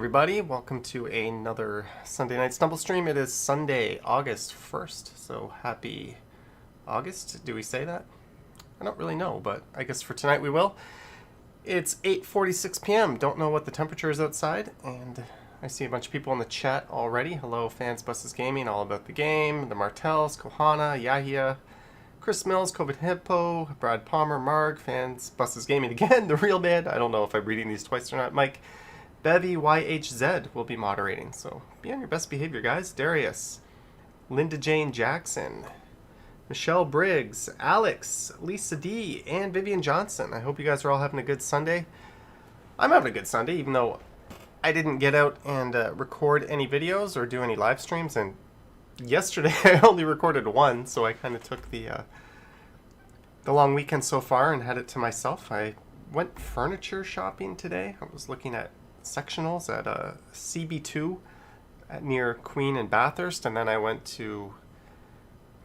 everybody. Welcome to another Sunday night Stumble stream. It is Sunday, August 1st, so happy August. Do we say that? I don't really know, but I guess for tonight we will. It's 8:46 p.m. Don't know what the temperature is outside, and I see a bunch of people in the chat already. Hello, fans, Buses Gaming, all about the game, the Martells, Kohana, Yahia, Chris Mills, COVID Hippo, Brad Palmer, Marg, fans, Buses Gaming again, the real man. I don't know if I'm reading these twice or not. Mike, Bevy YHZ will be moderating, so be on your best behavior, guys. Darius, Linda Jane Jackson, Michelle Briggs, Alex, Lisa D, and Vivian Johnson. I hope you guys are all having a good Sunday. I'm having a good Sunday, even though I didn't get out and record any videos or do any live streams, and yesterday I only recorded one, so I kind of took the long weekend so far and had it to myself. I went furniture shopping today. I was looking at sectionals at CB2 near Queen and Bathurst, and then I went to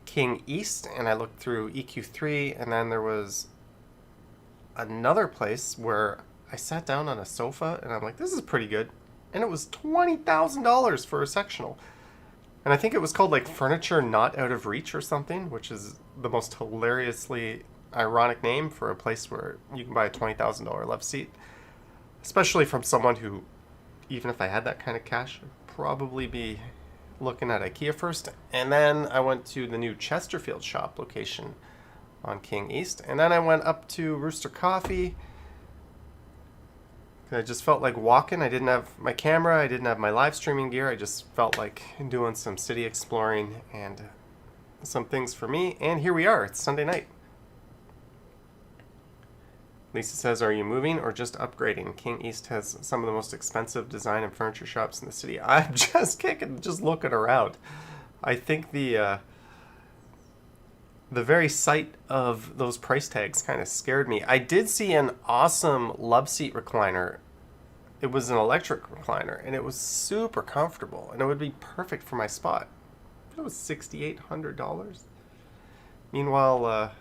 King East and I looked through EQ3, and then there was another place where I sat down on a sofa and I'm like, this is pretty good, and it was $20,000 for a sectional. And I think it was called like Furniture Not Out of Reach or something, which is the most hilariously ironic name for a place where you can buy a $20,000 love seat. Especially from someone who, even if I had that kind of cash, I'd probably be looking at IKEA first. And then I went to the new Chesterfield shop location on King East. And then I went up to Rooster Coffee. I just felt like walking. I didn't have my camera. I didn't have my live streaming gear. I just felt like doing some city exploring and some things for me. And here we are. It's Sunday night. Lisa says, are you moving or just upgrading? King East has some of the most expensive design and furniture shops in the city. I'm just looking around. I think the very sight of those price tags kind of scared me. I did see an awesome love seat recliner. It was an electric recliner, and it was super comfortable, and it would be perfect for my spot. It was $6,800. Meanwhile,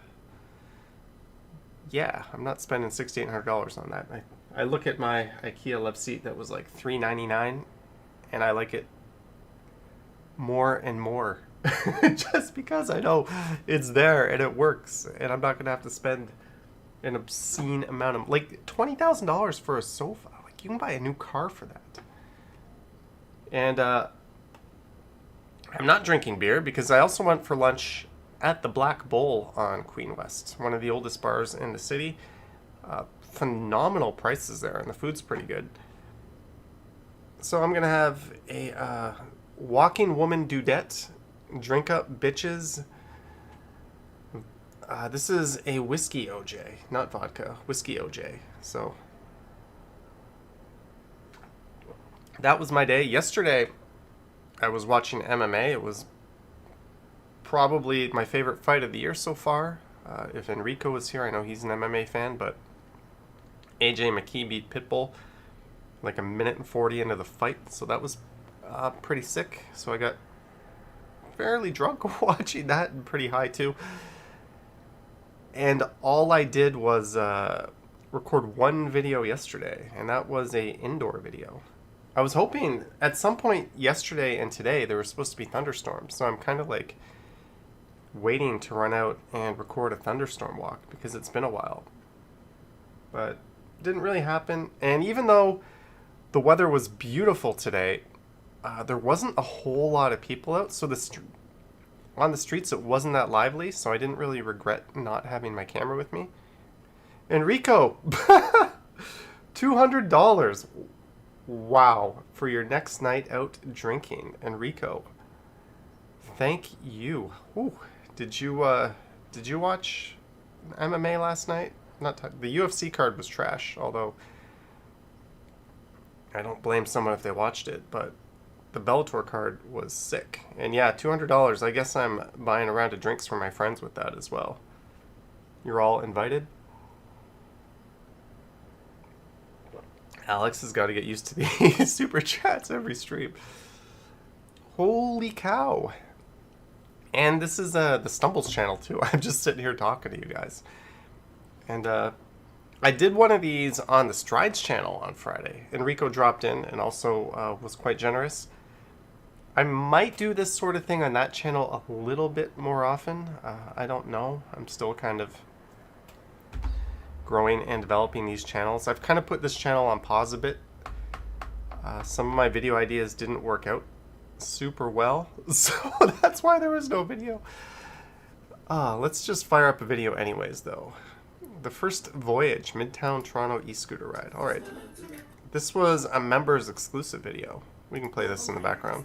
yeah, I'm not spending $6,800 on that. I look at my IKEA love seat that was like $399, and I like it more and more. Just because I know it's there and it works, and I'm not going to have to spend an obscene amount of, like, $20,000 for a sofa. Like, you can buy a new car for that. And I'm not drinking beer because I also went for lunch at the Black Bull on Queen West, one of the oldest bars in the city. Phenomenal prices there, and the food's pretty good. So I'm going to have a walking woman dudette, drink up bitches. This is a whiskey OJ, not vodka, whiskey OJ. So that was my day. Yesterday I was watching MMA. It was probably my favorite fight of the year so far. If Enrico was here, I know he's an MMA fan, but AJ McKee beat Pitbull like a minute and 40 into the fight, so that was pretty sick. So I got fairly drunk watching that, and pretty high too. And all I did was record one video yesterday, and that was a indoor video. I was hoping at some point yesterday and today there were supposed to be thunderstorms, so I'm kind of like waiting to run out and record a thunderstorm walk because it's been a while. But it didn't really happen. And even though the weather was beautiful today, there wasn't a whole lot of people out, so on the streets it wasn't that lively, so I didn't really regret not having my camera with me. Enrico, $200. Wow, for your next night out drinking, Enrico. Thank you. Ooh. Did you watch MMA last night? The UFC card was trash, although I don't blame someone if they watched it, but the Bellator card was sick. And yeah, $200. I guess I'm buying a round of drinks for my friends with that as well. You're all invited. Alex has got to get used to these super chats every stream. Holy cow. And this is the Stumbles channel too. I'm just sitting here talking to you guys. And I did one of these on the Strides channel on Friday. Enrico dropped in and also was quite generous. I might do this sort of thing on that channel a little bit more often. I don't know. I'm still kind of growing and developing these channels. I've kind of put this channel on pause a bit. Some of my video ideas didn't work out super well, so that's why there was no video. Let's just fire up a video anyways, though. The first voyage, Midtown Toronto e-scooter ride. All right. This was a members exclusive video. We can play this in the background.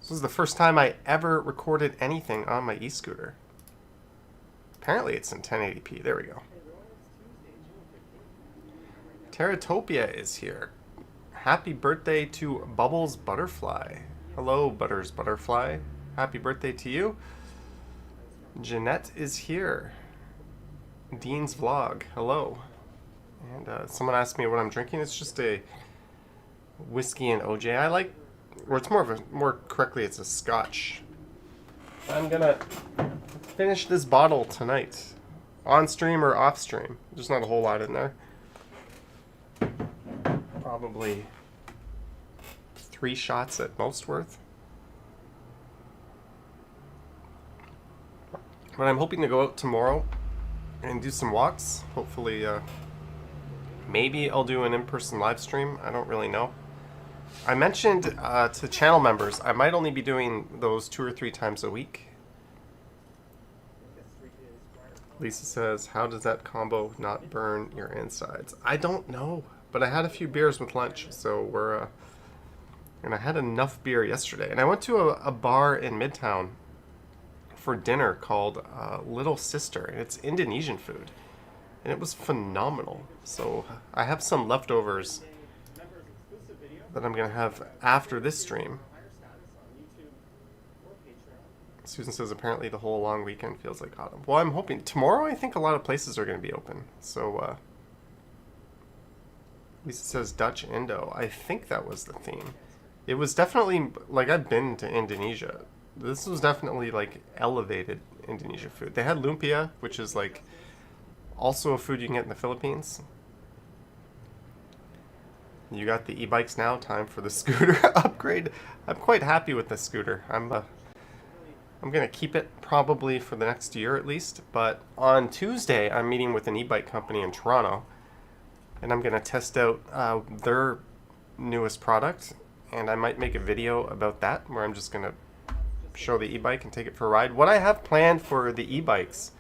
This was the first time I ever recorded anything on my e-scooter. Apparently it's in 1080p. There we go. Terratopia is here. Happy birthday to Bubbles Butterfly. Hello, Butters Butterfly. Happy birthday to you. Jeanette is here. Dean's Vlog. Hello. And someone asked me what I'm drinking. It's just a whiskey and OJ. I like, or it's more correctly, it's a scotch. I'm gonna finish this bottle tonight. On stream or off stream. There's not a whole lot in there. Probably 3 shots at most worth. But I'm hoping to go out tomorrow and do some walks. Hopefully, maybe I'll do an in-person live stream. I don't really know. I mentioned to channel members I might only be doing those 2 or 3 times a week. Lisa says, how does that combo not burn your insides? I don't know, but I had a few beers with lunch, so we're, and I had enough beer yesterday. And I went to a bar in Midtown for dinner called Little Sister, and it's Indonesian food, and it was phenomenal. So I have some leftovers that I'm gonna have after this stream. Susan says apparently the whole long weekend feels like autumn. Well, I'm hoping tomorrow. I think a lot of places are going to be open. So Lisa says Dutch Indo. I think that was the theme. It was definitely like I've been to Indonesia. This was definitely like elevated Indonesian food. They had lumpia, which is like also a food you can get in the Philippines. You got the e-bikes now. Time for the scooter upgrade. I'm quite happy with the scooter. I'm going to keep it probably for the next year at least, but on Tuesday I'm meeting with an e-bike company in Toronto, and I'm going to test out their newest product, and I might make a video about that where I'm just going to show the e-bike and take it for a ride. What I have planned for the e-bikes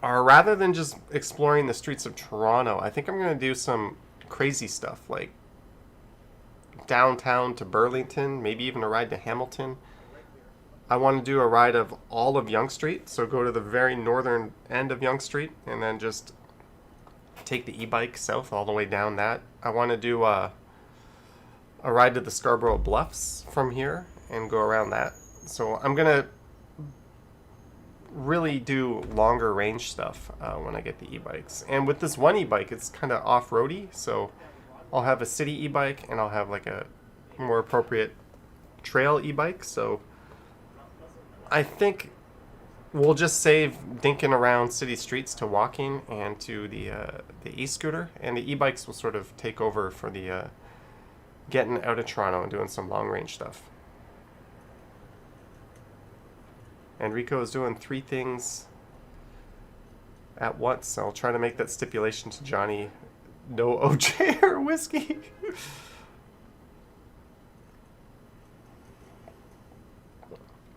are, rather than just exploring the streets of Toronto, I think I'm going to do some crazy stuff like downtown to Burlington, maybe even a ride to Hamilton. I want to do a ride of all of Yonge Street, so go to the very northern end of Yonge Street and then just take the e-bike south all the way down that. I want to do a ride to the Scarborough Bluffs from here and go around that. So I'm going to really do longer range stuff when I get the e-bikes. And with this one e-bike, it's kind of off-roady, so I'll have a city e-bike and I'll have like a more appropriate trail e-bike. So I think we'll just save dinking around city streets to walking and to the e-scooter, and the e-bikes will sort of take over for the getting out of Toronto and doing some long-range stuff. Enrico is doing 3 things at once. I'll try to make that stipulation to Johnny. No OJ or whiskey.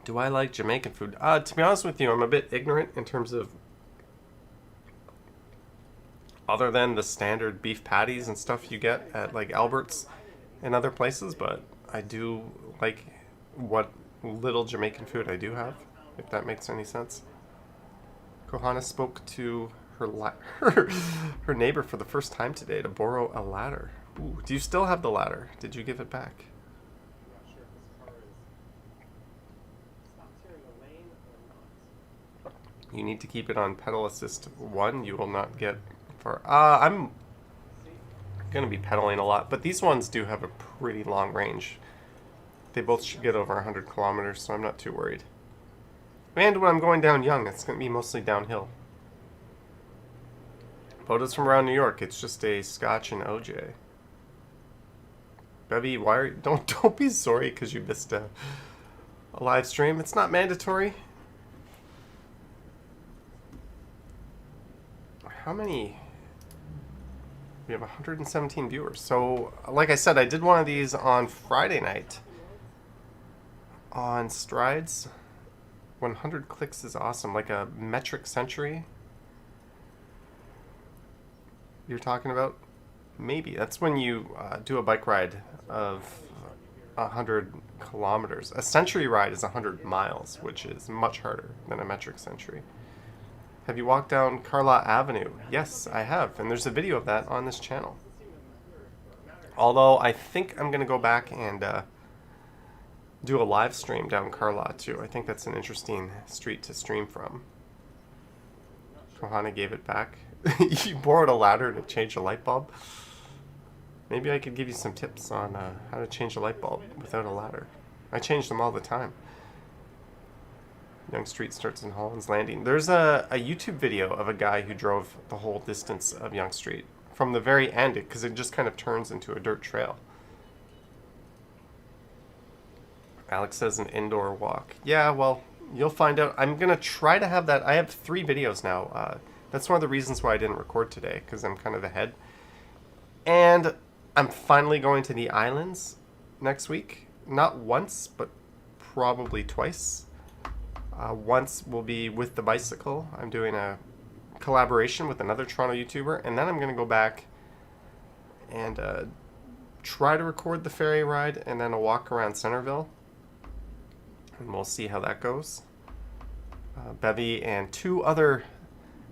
Do I like Jamaican food? To be honest with you, I'm a bit ignorant in terms of, other than the standard beef patties and stuff you get at like Albert's and other places, but I do like what little Jamaican food I do have, if that makes any sense. Kohana spoke to her neighbor for the first time today to borrow a ladder. Ooh, do you still have the ladder? Did you give it back? You need to keep it on pedal assist 1. You will not get far. I'm going to be pedaling a lot, but these ones do have a pretty long range. They both should get over 100 kilometers, so I'm not too worried. And when I'm going down Yonge, it's going to be mostly downhill. Photos from around New York. It's just a Scotch and OJ. Bevy, why are you, don't be sorry because you missed a live stream. It's not mandatory. How many? We have 117 viewers. So, like I said, I did one of these on Friday night on Strides. 100 clicks is awesome. Like a metric century you're talking about? Maybe. That's when you do a bike ride of 100 kilometers. A century ride is 100 miles, which is much harder than a metric century. Have you walked down Carlott Avenue? Yes, I have. And there's a video of that on this channel. Although I think I'm going to go back and do a live stream down Carlott too. I think that's an interesting street to stream from. Johanna gave it back. You borrowed a ladder to change a light bulb? Maybe I could give you some tips on how to change a light bulb without a ladder. I change them all the time. Yonge Street starts in Holland's Landing. There's a YouTube video of a guy who drove the whole distance of Yonge Street from the very end, because it just kind of turns into a dirt trail. Alex says an indoor walk. Yeah, well, you'll find out. I'm going to try to have that. I have 3 videos now. That's one of the reasons why I didn't record today, because I'm kind of ahead. And I'm finally going to the islands next week. Not once, but probably twice. Once will be with the bicycle. I'm doing a collaboration with another Toronto YouTuber, and then I'm going to go back and try to record the ferry ride and then a walk around Centerville. And we'll see how that goes. Bevy and 2 other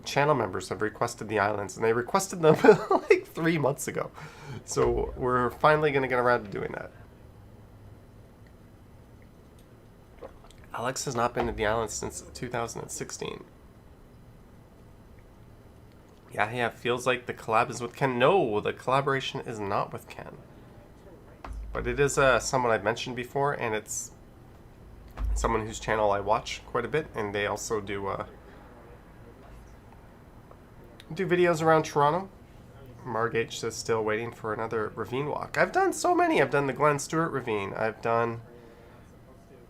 channel members have requested the islands, and they requested them like 3 months ago. So we're finally going to get around to doing that. Alex has not been to the islands since 2016. Yeah, feels like the collab is with Ken. No, the collaboration is not with Ken. But it is someone I've mentioned before, and it's someone whose channel I watch quite a bit, and they also do videos around Toronto. Marg H says still waiting for another ravine walk. I've done so many. I've done the Glen Stewart ravine. I've done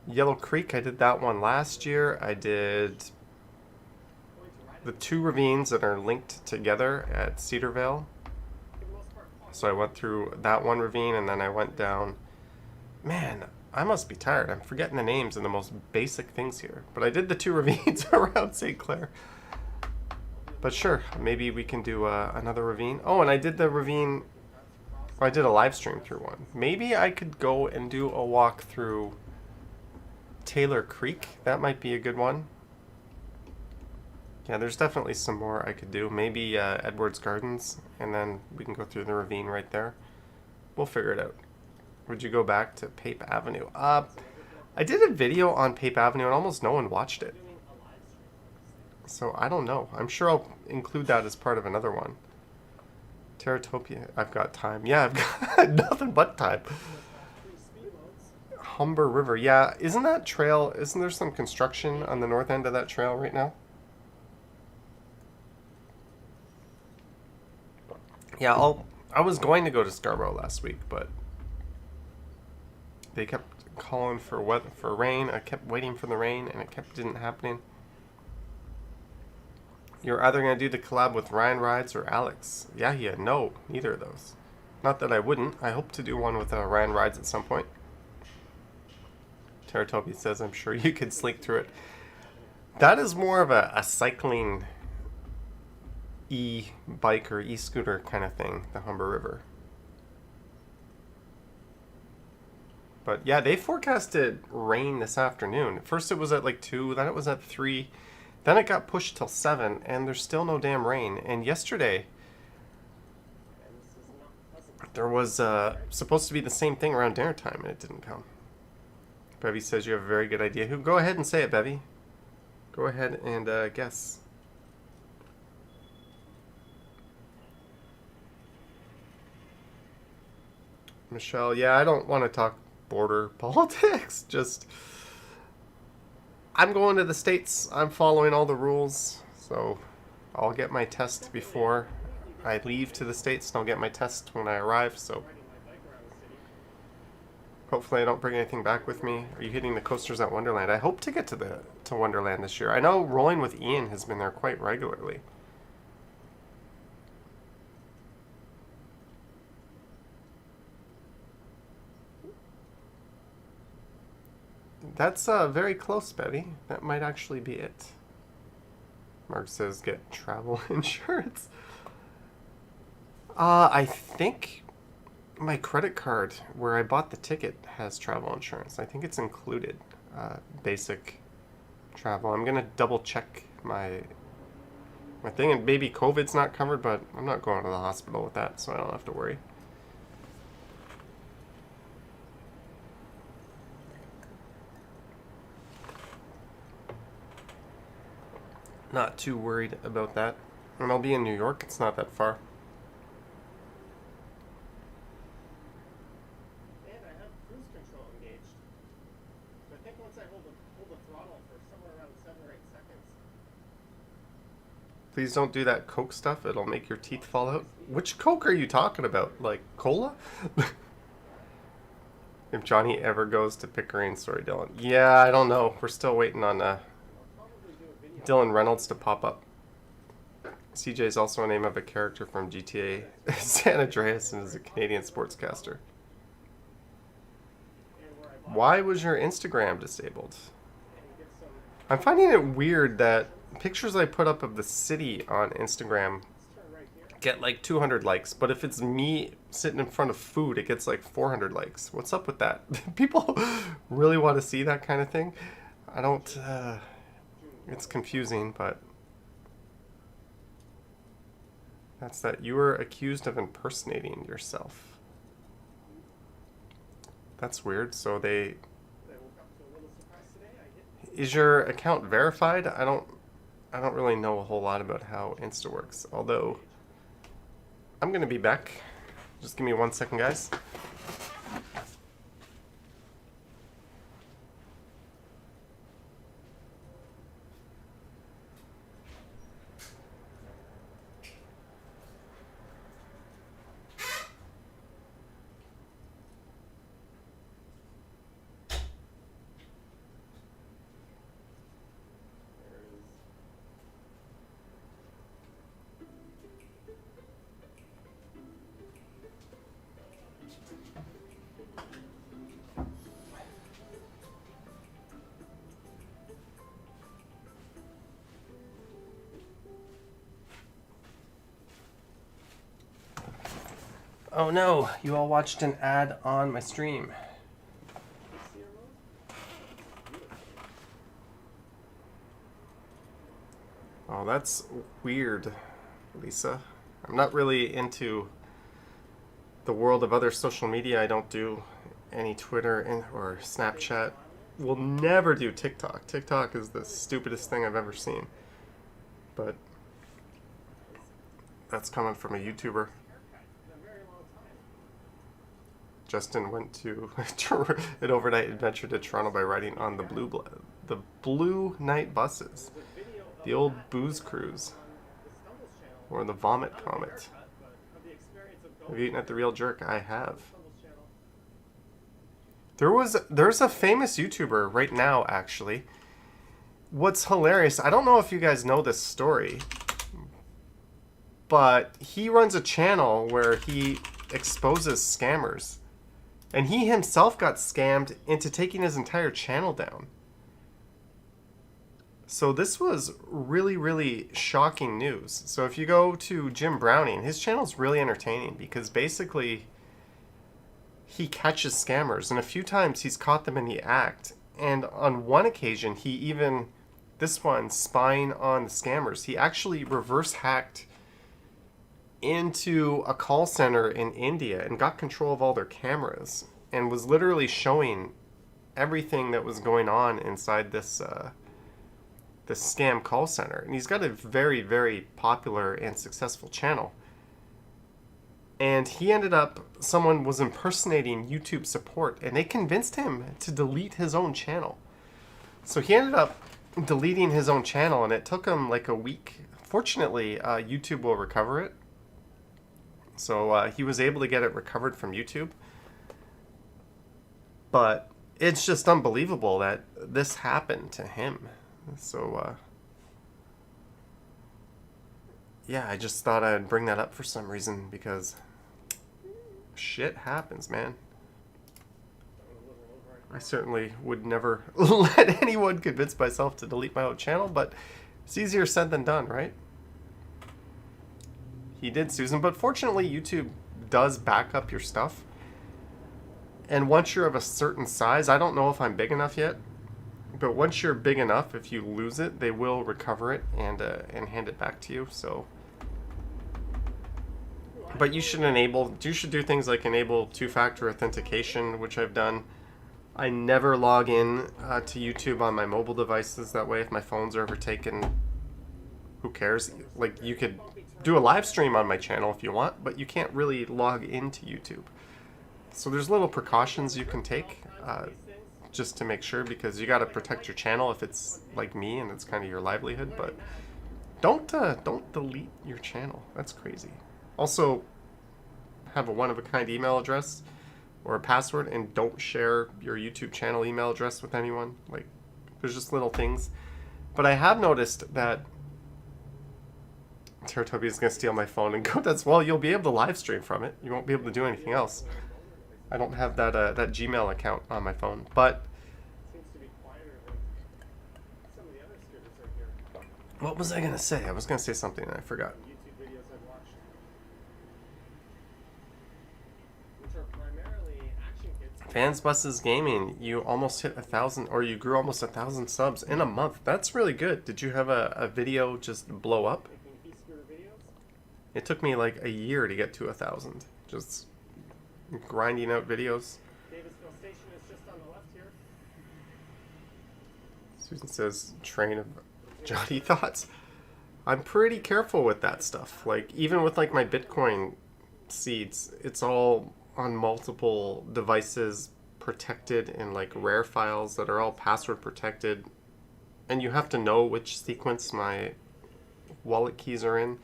Yellow Creek. I did that one last year. I did the 2 ravines that are linked together at Cedarvale. So I went through that one ravine, and then I went down. Man, I must be tired. I'm forgetting the names and the most basic things here. But I did the 2 ravines around St. Clair. But sure, maybe we can do another ravine. Oh, and I did the ravine. I did a live stream through one. Maybe I could go and do a walk through Taylor Creek. That might be a good one. Yeah, there's definitely some more I could do. Maybe Edwards Gardens, and then we can go through the ravine right there. We'll figure it out. Would you go back to Pape Avenue? I did a video on Pape Avenue, and almost no one watched it. So I don't know. I'm sure I'll include that as part of another one. Terratopia. I've got time. Yeah, I've got nothing but time. Humber River. Yeah, isn't there some construction on the north end of that trail right now? Yeah, I was going to go to Scarborough last week, but they kept calling for rain. I kept waiting for the rain, and it didn't happening. You're either going to do the collab with Ryan Rides or Alex. Yeah, no, neither of those. Not that I wouldn't. I hope to do one with Ryan Rides at some point. Terratopia says, I'm sure you could slink through it. That is more of a cycling e-bike or e-scooter kind of thing, the Humber River. But yeah, they forecasted rain this afternoon. At first it was at like 2, then it was at 3. Then it got pushed till 7, and there's still no damn rain. And yesterday, there was supposed to be the same thing around dinner time, and it didn't come. Bevy says you have a very good idea. Go ahead and say it, Bevy. Go ahead and guess. Michelle, yeah, I don't want to talk border politics. Just, I'm going to the States. I'm following all the rules, so I'll get my test before I leave to the States and I'll get my test when I arrive, so hopefully I don't bring anything back with me. Are you hitting the coasters at Wonderland? I hope to get to Wonderland this year. I know Rolling with Ian has been there quite regularly. That's very close, Betty. That might actually be it. Mark says get travel insurance. I think my credit card where I bought the ticket has travel insurance. I think it's included. Basic travel. I'm gonna double check my thing, and maybe COVID's not covered, but I'm not going to the hospital with that, so I don't have to worry. Not too worried about that. And I'll be in New York. It's not that far. And I have cruise control engaged. So I think once I hold the throttle for somewhere around 7 or 8 seconds. Please don't do that Coke stuff. It'll make your teeth fall out. Which Coke are you talking about? Like cola? If Johnny ever goes to Pickering, sorry, Dylan. Yeah, I don't know. We're still waiting on Dylan Reynolds to pop up. CJ is also a name of a character from GTA San Andreas and is a Canadian sportscaster. Why was your Instagram disabled? I'm finding it weird that pictures I put up of the city on Instagram get like 200 likes, but if it's me sitting in front of food, it gets like 400 likes. What's up with that? People really want to see that kind of thing? I don't... It's confusing, but that's that you were accused of impersonating yourself. That's weird. So is your account verified? I don't really know a whole lot about how Insta works. Although I'm gonna be back. Just give me 1 second, guys. Oh no, you all watched an ad on my stream. Oh, that's weird, Lisa. I'm not really into the world of other social media. I don't do any Twitter or Snapchat. We'll never do TikTok. TikTok is the stupidest thing I've ever seen. But that's coming from a YouTuber. Justin went to an overnight adventure to Toronto by riding on the Blue Night buses, the old booze cruise, or the Vomit Comet. Have you eaten at the Real Jerk? I have. There's a famous YouTuber right now, actually. What's hilarious, I don't know if you guys know this story, but he runs a channel where he exposes scammers. And he himself got scammed into taking his entire channel down. So this was really, really shocking news. So if you go to Jim Browning, his channel's really entertaining because basically he catches scammers. And a few times he's caught them in the act. And on one occasion, he even, this one, spying on the scammers, he actually reverse hacked into a call center in India and got control of all their cameras and was literally showing everything that was going on inside this this scam call center. And he's got a very, very popular and successful channel. And he ended up, someone was impersonating YouTube support and they convinced him to delete his own channel. So he ended up deleting his own channel and it took him like a week. Fortunately, YouTube will recover it. So he was able to get it recovered from YouTube. But it's just unbelievable that this happened to him. So, yeah, I just thought I'd bring that up for some reason because shit happens, man. I certainly would never let anyone convince myself to delete my own channel, but it's easier said than done, right? He did, Susan, but fortunately YouTube does back up your stuff. And once you're of a certain size, I don't know if I'm big enough yet, but once you're big enough, if you lose it, they will recover it and hand it back to you. So, but you should do things like enable two-factor authentication, which I've done. I never log in to YouTube on my mobile devices. That way, if my phone's are overtaken, who cares? Like, you could do a live stream on my channel if you want, but you can't really log into YouTube. So there's little precautions you can take just to make sure, because you got to protect your channel if it's like me and it's kind of your livelihood. But don't delete your channel. That's crazy. Also, have a one-of-a-kind email address or a password, and don't share your YouTube channel email address with anyone. Like, there's just little things. But I have noticed that Teratopia is going to steal my phone and go, that's, well, you'll be able to live stream from it. You won't be able to do anything else. I don't have that that Gmail account on my phone, but what was I going to say? I was going to say something and I forgot. Fans Buses Gaming, you almost hit 1,000, or you grew almost 1,000 subs in a month. That's really good. Did you have a video just blow up? It took me like a year to get to 1,000. Just grinding out videos. Davisville Station is just on the left here. Susan says, train of Johnny thoughts. I'm pretty careful with that stuff. Like, even with like my Bitcoin seeds, it's all on multiple devices, protected in like rare files that are all password protected. And you have to know which sequence my wallet keys are in.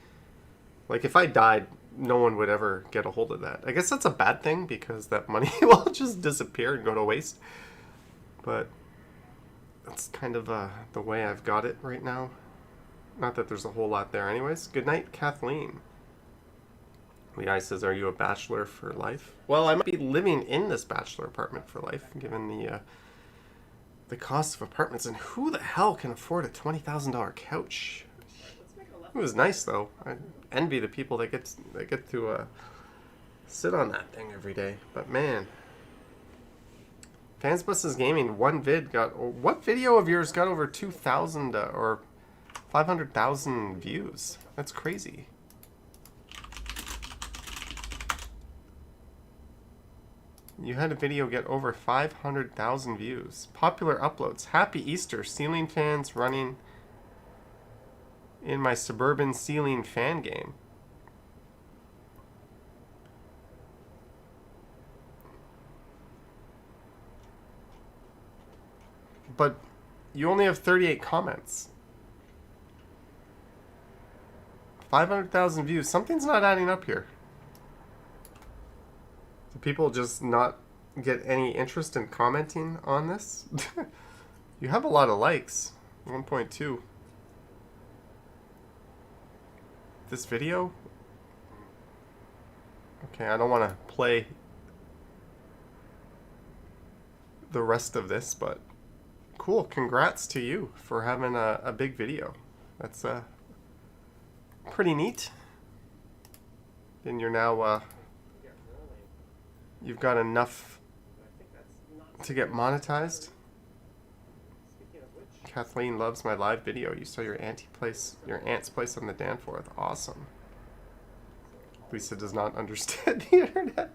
Like, if I died, no one would ever get a hold of that. I guess that's a bad thing, because that money will just disappear and go to waste. But that's kind of the way I've got it right now. Not that there's a whole lot there anyways. Good night, Kathleen. Leigh says, are you a bachelor for life? Well, I might be living in this bachelor apartment for life, given the cost of apartments. And who the hell can afford a $20,000 couch? It was nice, though. I envy the people that get to sit on that thing every day. But man, Fans Buses Gaming, one vid got... What video of yours got over 2,000 or 500,000 views? That's crazy. You had a video get over 500,000 views. Popular uploads. Happy Easter. Ceiling fans running in my suburban ceiling fan game. But you only have 38 comments. 500,000 views. Something's not adding up here. Do people just not get any interest in commenting on this? You have a lot of likes. 1.2. This video? Okay, I don't want to play the rest of this, but cool. Congrats to you for having a big video. That's pretty neat. And you're now you've got enough to get monetized. Kathleen loves my live video. You saw your aunt's place on the Danforth. Awesome. Lisa does not understand the internet.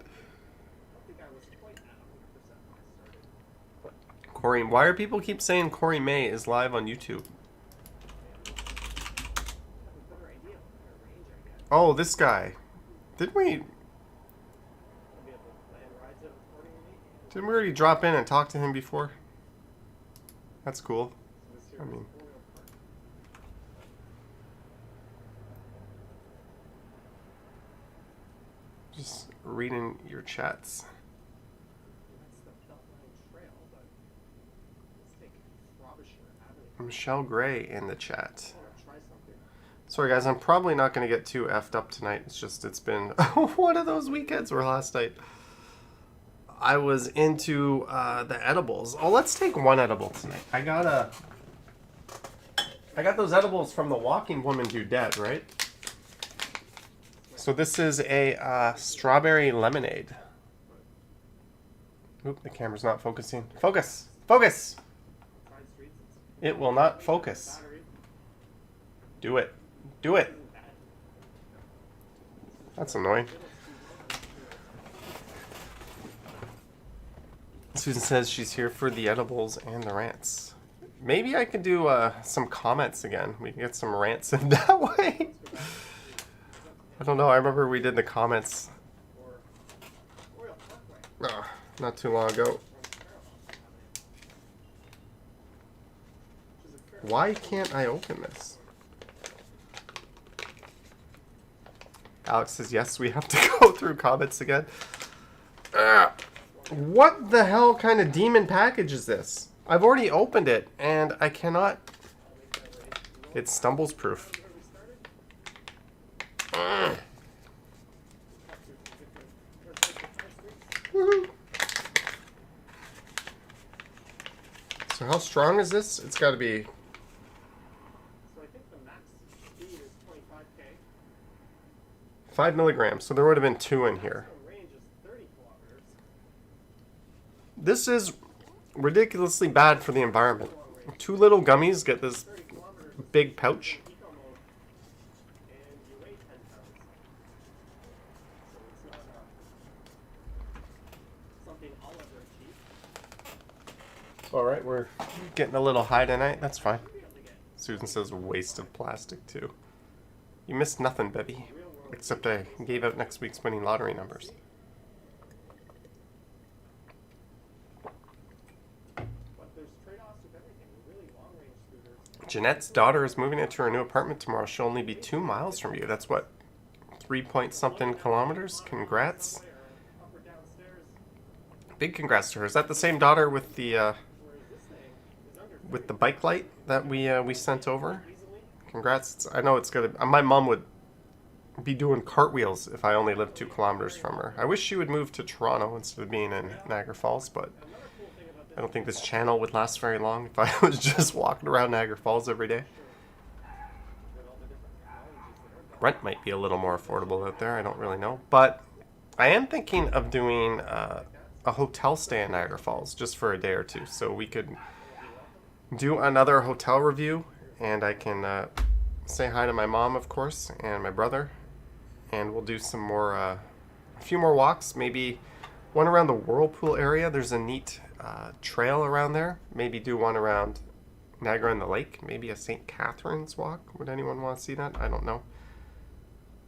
Corey, why are people keep saying Corey May is live on YouTube? Oh, this guy. Didn't we already drop in and talk to him before? That's cool. I mean, Just reading your chats. That's the Beltline Trail, but let's take Frobisher Avenue. Michelle Gray in the chat. I want to try something. Sorry guys, I'm probably not going to get too effed up tonight. It's just, it's been one of those weekends where last night I was into the edibles. Oh, let's take one edible tonight. I got those edibles from the Walking Woman Dudette, right? So this is a strawberry lemonade. Oop, the camera's not focusing. Focus! Focus! Side streets. It will not focus. Battery. Do it. Do it. That's annoying. Susan says she's here for the edibles and the rants. Maybe I could do some comments again. We can get some rants in that way. I don't know. I remember we did the comments not too long ago. Why can't I open this? Alex says, yes, we have to go through comments again. What the hell kind of demon package is this? I've already opened it, and I cannot... It's stumbles proof. Woohoo. So how strong is this? It's got to be... So I think the max speed is 25k. 5 milligrams, so there would have been 2 in here. The range is 30 kilometers. This is ridiculously bad for the environment. 2 little gummies get this 30 kilometers is big pouch. eco mode, and you weigh 10 pounds. So it's not something I'll ever achieve. Alright, we're getting a little high tonight. That's fine. You'll be able to get Susan says waste of plastic too. You missed nothing, Bebby. real world. Except I gave out next week's winning lottery numbers. But there's trade-offs with everything. Really long-range scooters. Jeanette's daughter is moving into her new apartment tomorrow. She'll only be 2 miles from you. That's what, 3-point-something kilometers? Congrats. Up or downstairs, Big congrats to her. Is that the same daughter with the whereas this thing is under bike light that we sent over? easily. Congrats. I know it's gonna... My mom would be doing cartwheels if I only lived 2 kilometers from her. I wish she would move to Toronto instead of being in Niagara Falls, but Another cool thing about this I don't think this channel would last very long if I was just walking around Niagara Falls every day. with all the different technologies that are Rent might be a little more affordable out there. I don't really know. But I am thinking of doing a hotel stay in Niagara Falls just for a day or 2. So we could do another hotel review, and I can say hi to my mom, of course, and my brother. And we'll do some more, a few more walks, maybe one around the Whirlpool area. There's a neat trail around there. Maybe do one around Niagara and the Lake. Maybe a St. Catharines walk. Would anyone want to see that? I don't know.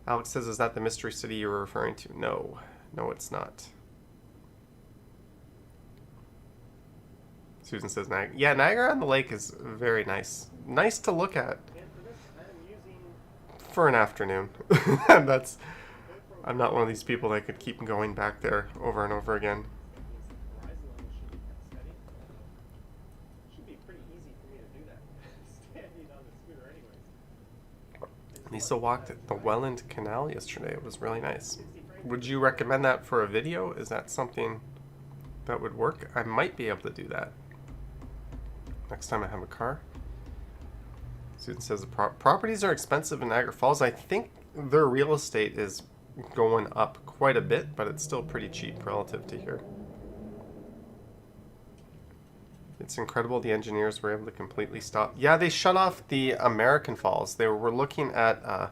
Alex says, is that the Mystery City you were referring to? No. No, it's not. Susan says, Niagara. Yeah, Niagara on the Lake is very nice. Nice to look at. And for this, I'm using For an afternoon. And that's... I'm not one of these people that could keep going back there over and over again. Horizon line should be kept steady. Should be pretty easy for me to do that. Standing on the scooter anyways. Lisa walked the Welland Canal yesterday. It was really nice. Would you recommend that for a video? Is that something that would work? I might be able to do that next time I have a car. Susan says the properties are expensive in Niagara Falls. I think their real estate is going up quite a bit, but it's still pretty cheap relative to here. It's incredible the engineers were able to completely stop. Yeah, they shut off the American Falls. They were looking at,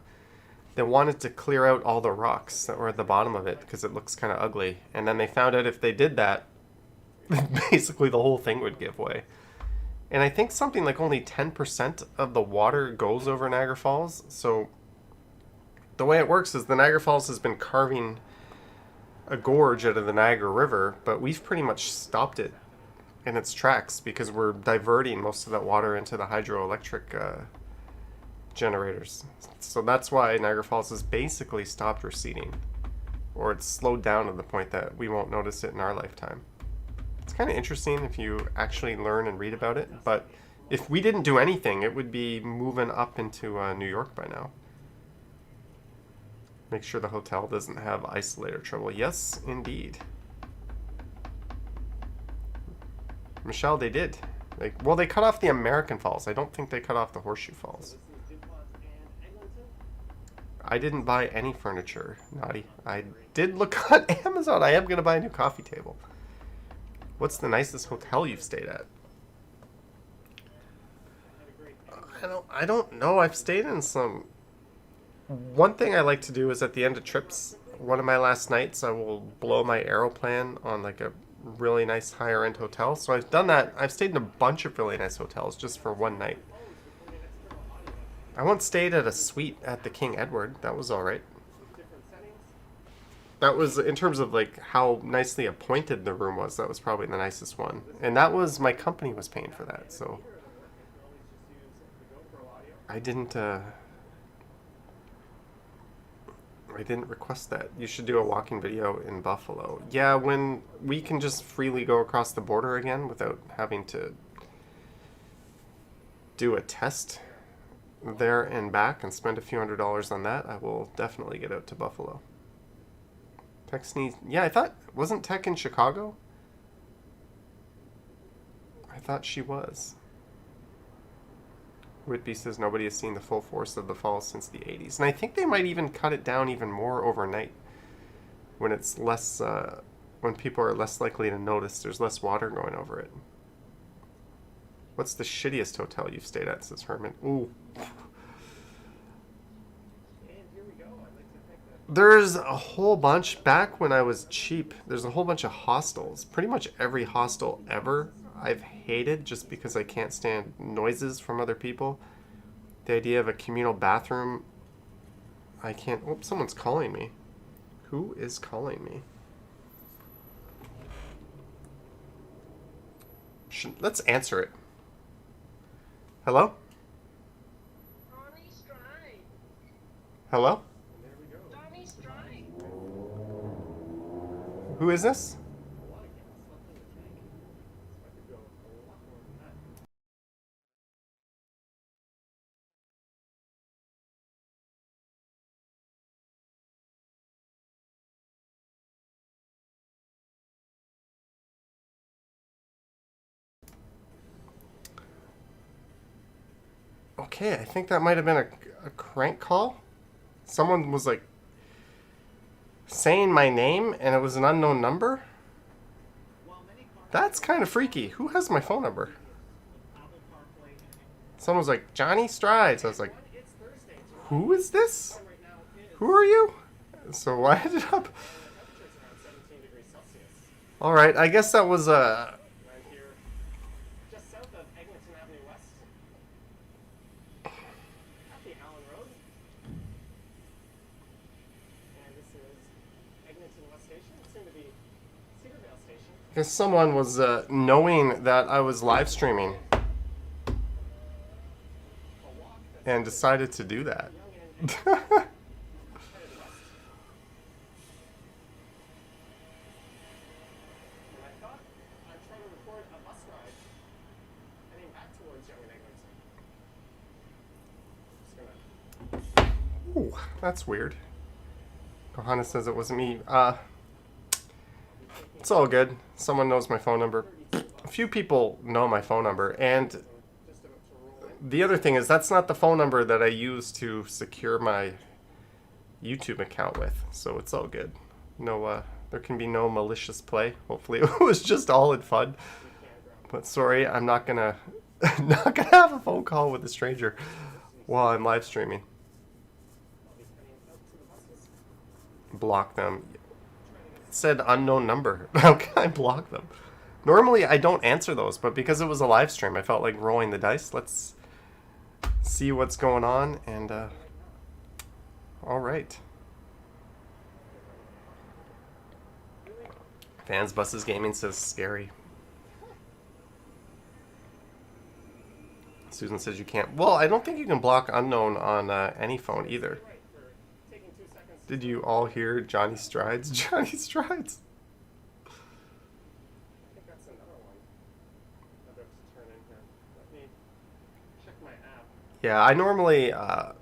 they wanted to clear out all the rocks that were at the bottom of it because it looks kind of ugly. And then they found out if they did that, basically the whole thing would give way. And I think something like only 10% of the water goes over Niagara Falls. So the way it works is the Niagara Falls has been carving a gorge out of the Niagara River, but we've pretty much stopped it in its tracks because we're diverting most of that water into the hydroelectric generators. So that's why Niagara Falls has basically stopped receding. or it's slowed down to the point that we won't notice it in our lifetime. It's kind of interesting if you actually learn and read about it, but if we didn't do anything, it would be moving up into New York by now. Make sure the hotel doesn't have isolator trouble. Yes, indeed. Michelle, they did. Well, they cut off the American Falls. I don't think they cut off the Horseshoe Falls. I didn't buy any furniture, Naughty. I did look on Amazon. I am going to buy a new coffee table. What's the nicest hotel you've stayed at? I don't know. I've stayed in some... One thing I like to do is at the end of trips, one of my last nights, I will blow my aeroplan on like a really nice higher end hotel. So I've done that. I've stayed in a bunch of really nice hotels just for one night. I once stayed at a suite at the King Edward. That was alright. That was, in terms of like how nicely appointed the room was, that was probably the nicest one. And that was, my company was paying for that, so I didn't request that. You should do a walking video in Buffalo. Yeah, when we can just freely go across the border again without having to do a test there and back and spend a few $100s on that, I will definitely get out to Buffalo. Tech sneeze. Yeah, I thought, wasn't Tech in Chicago? I thought she was. Whitby says nobody has seen the full force of the falls since the 80s. And I think they might even cut it down even more overnight when it's less, when people are less likely to notice there's less water going over it. What's the shittiest hotel you've stayed at, says Herman? Ooh. There's a whole bunch. Back when I was cheap, there's a whole bunch of hostels. Pretty much every hostel ever I've hated just because I can't stand noises from other people. The idea of a communal bathroom, I can't... Oh, someone's calling me. Who is calling me? Let's answer it. Hello? Hello? Who is this? Okay, I think that might have been a crank call. Someone was like saying my name and it was an unknown number. That's kind of freaky. Who has my phone number? Someone was like, Johnny Strides. I was like, who is this? Who are you? So I ended up... Alright, I guess that was a... Because someone was knowing that I was live streaming and decided to do that. Ooh, that's weird. Johanna says it wasn't me. It's all good. Someone knows my phone number. A few people know my phone number, and the other thing is that's not the phone number that I use to secure my YouTube account with, so it's all good. No, there can be no malicious play. Hopefully it was just all in fun. But sorry, I'm not gonna have a phone call with a stranger while I'm live streaming. Block them. Said unknown number. How can I block them? Normally I don't answer those, but because it was a live stream, I felt like rolling the dice. Let's see what's going on, and all right. Fans Buses Gaming says scary. Susan says you can't. Well, I don't think you can block unknown on any phone either. Did you all hear Johnny Strides? Johnny Strides. I think that's another one. About to turn in here. Let me check my app. Yeah, I normally Maybe I can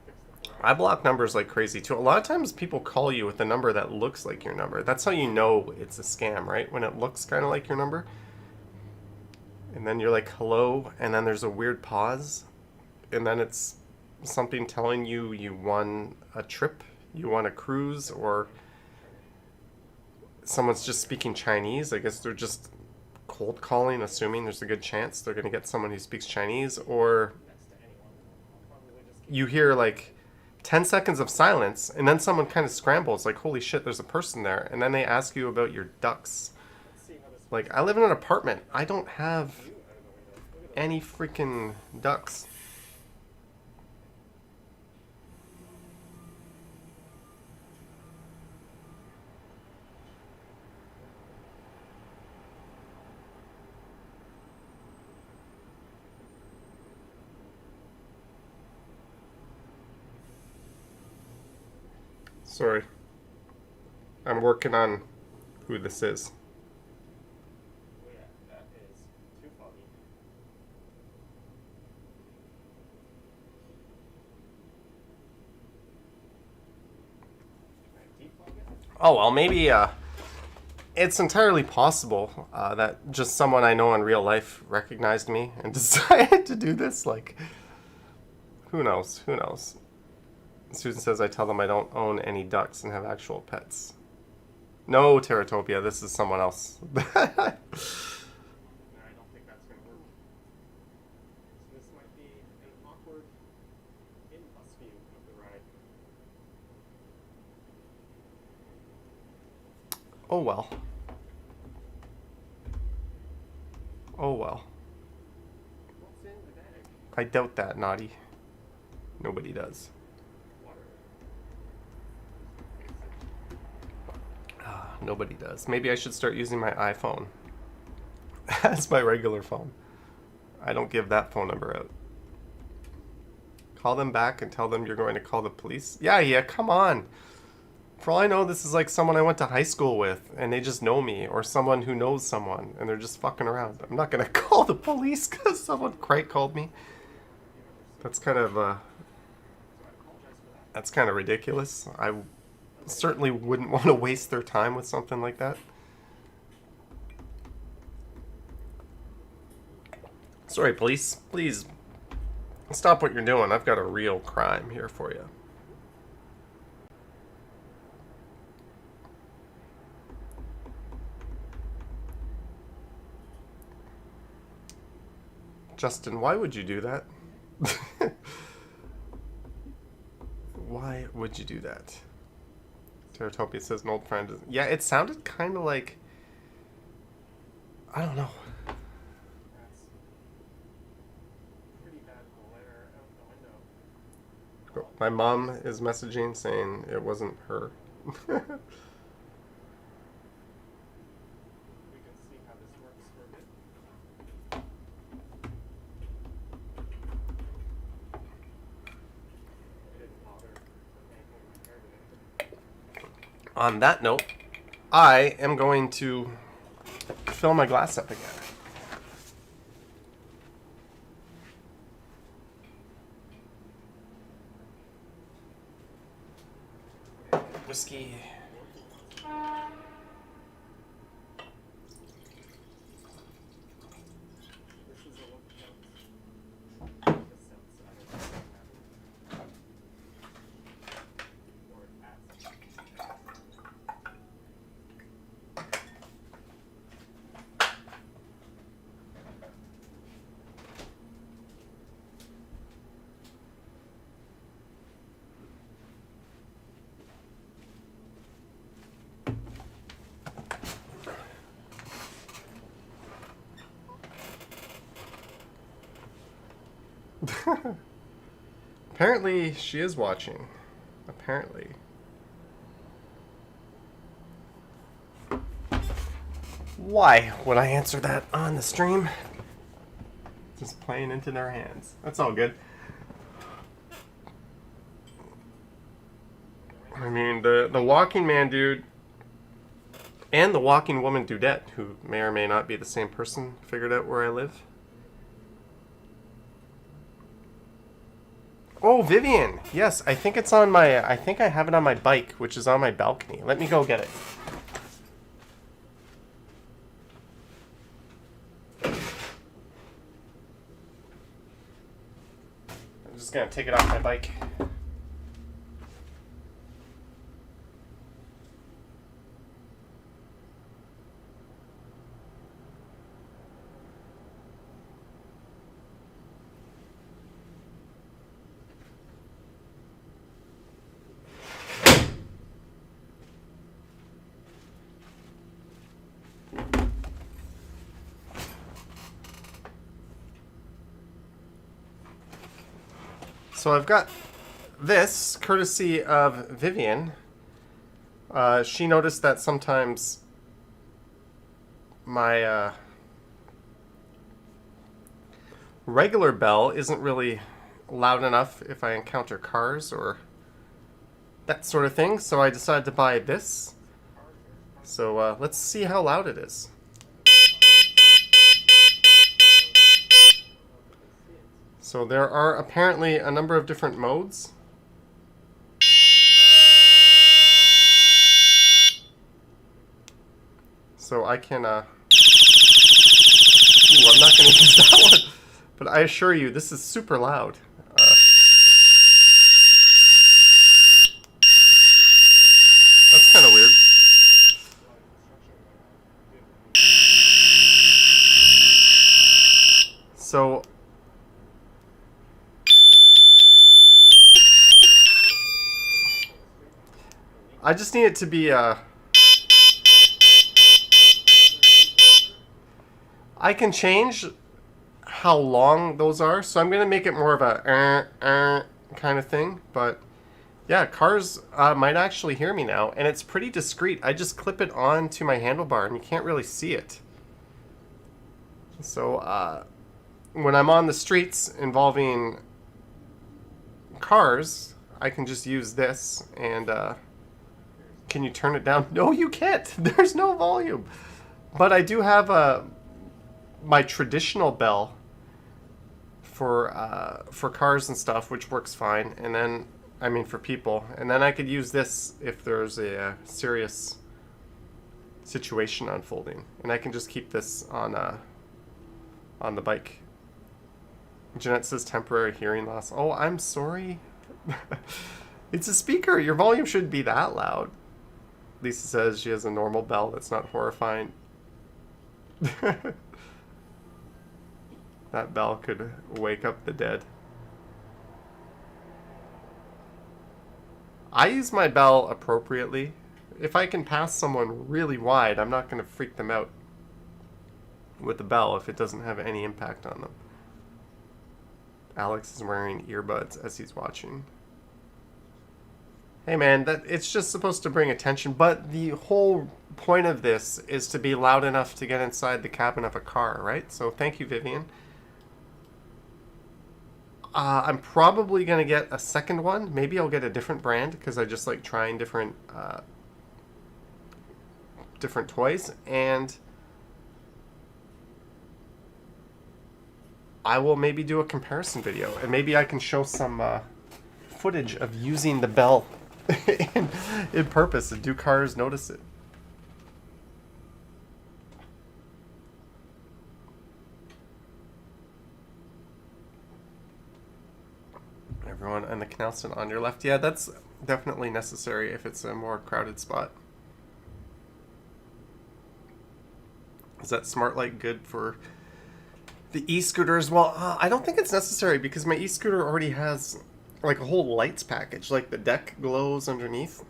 fix the I block numbers like crazy too. A lot of times people call you with a number that looks like your number. That's how you know it's a scam, right? When it looks kind of like your number. And then you're like, hello, and then there's a weird pause. And then it's something telling you you won a trip, you won a cruise, or someone's just speaking Chinese. I guess they're just cold calling, assuming there's a good chance they're going to get someone who speaks Chinese. Or next to anyone. I'll probably just keep you hear like 10 seconds of silence, and then someone kind of scrambles, like, holy shit, there's a person there. And then they ask you about your ducks. let's see how this Like, I live in an apartment. I don't have view out of the window. Look at any freaking ducks. Sorry. I'm working on who this is. oh yeah, that is too foggy. Can I defog it? Oh, well, maybe it's entirely possible that just someone I know in real life recognized me and decided to do this. Like, who knows? Who knows? Susan says I tell them I don't own any ducks and have actual pets. No, Teratopia, this is someone else. No, I don't think that's going to work. So this might be an awkward in-bus view of the ride. Oh well. Oh well. What's in the bag? I doubt that, Naughty. Nobody does. Water. Nobody does. Maybe I should start using my iPhone as my regular phone. I don't give that phone number out. Call them back and tell them you're going to call the police. Yeah, come on. For all I know, this is like someone I went to high school with and they just know me, or someone who knows someone and they're just fucking around. I'm not going to call the police because someone crank called me. That's kind of ridiculous. I certainly wouldn't want to waste their time with something like that. Sorry, police. Please stop what you're doing. I've got a real crime here for you. Justin, why would you do that? Why would you do that? Teratopia says an old friend. Yeah, it sounded kind of like... I don't know. That's pretty bad glare out the window. My mom is messaging saying it wasn't her. We can see how this works for a bit. I didn't bother making my hair today. On that note, I am going to fill my glass up again. Whiskey. This is a look at the sense I don't have. Or at. Apparently, she is watching. Apparently. Why would I answer that on the stream? Just playing into their hands. That's all good. I mean, the walking man dude and the walking woman dudette, who may or may not be the same person, figured out where I live. Oh, Vivian. Yes, I think it's on my... I think I have it on my bike, which is on my balcony. Let me go get it. I'm just going to take it off my bike. So I've got this, courtesy of Vivian. She noticed that sometimes my regular bell isn't really loud enough if I encounter cars or that sort of thing. So I decided to buy this. So let's see how loud it is. So there are apparently a number of different modes. So I can, ooh, I'm not going to use that one. But I assure you, this is super loud. That's kind of weird. So I just need it to be I can change how long those are, so I'm gonna make it more of a kind of thing. But yeah, cars might actually hear me now, and it's pretty discreet. I just clip it onto my handlebar, and you can't really see it. So when I'm on the streets involving cars, I can just use this. And can you turn it down? No, you can't. There's no volume. But I do have my traditional bell for cars and stuff, which works fine. And then, I mean, for people. And then I could use this if there's a serious situation unfolding. And I can just keep this on the bike. Jeanette says temporary hearing loss. Oh, I'm sorry. It's a speaker. Your volume shouldn't be that loud. Lisa says she has a normal bell that's not horrifying. That bell could wake up the dead. I use my bell appropriately. If I can pass someone really wide, I'm not going to freak them out with the bell if it doesn't have any impact on them. Alex is wearing earbuds as he's watching. Hey man, it's just supposed to bring attention, but the whole point of this is to be loud enough to get inside the cabin of a car, right? So thank you, Vivian. I'm probably going to get a second one. Maybe I'll get a different brand because I just like trying different toys. And I will maybe do a comparison video. And maybe I can show some footage of using the bell in purpose. And do cars notice it? Everyone in the canal stand on your left. Yeah, that's definitely necessary if it's a more crowded spot. Is that smart light good for the e-scooters? Well, I don't think it's necessary because my e-scooter already has like a whole lights package. Like the deck glows underneath.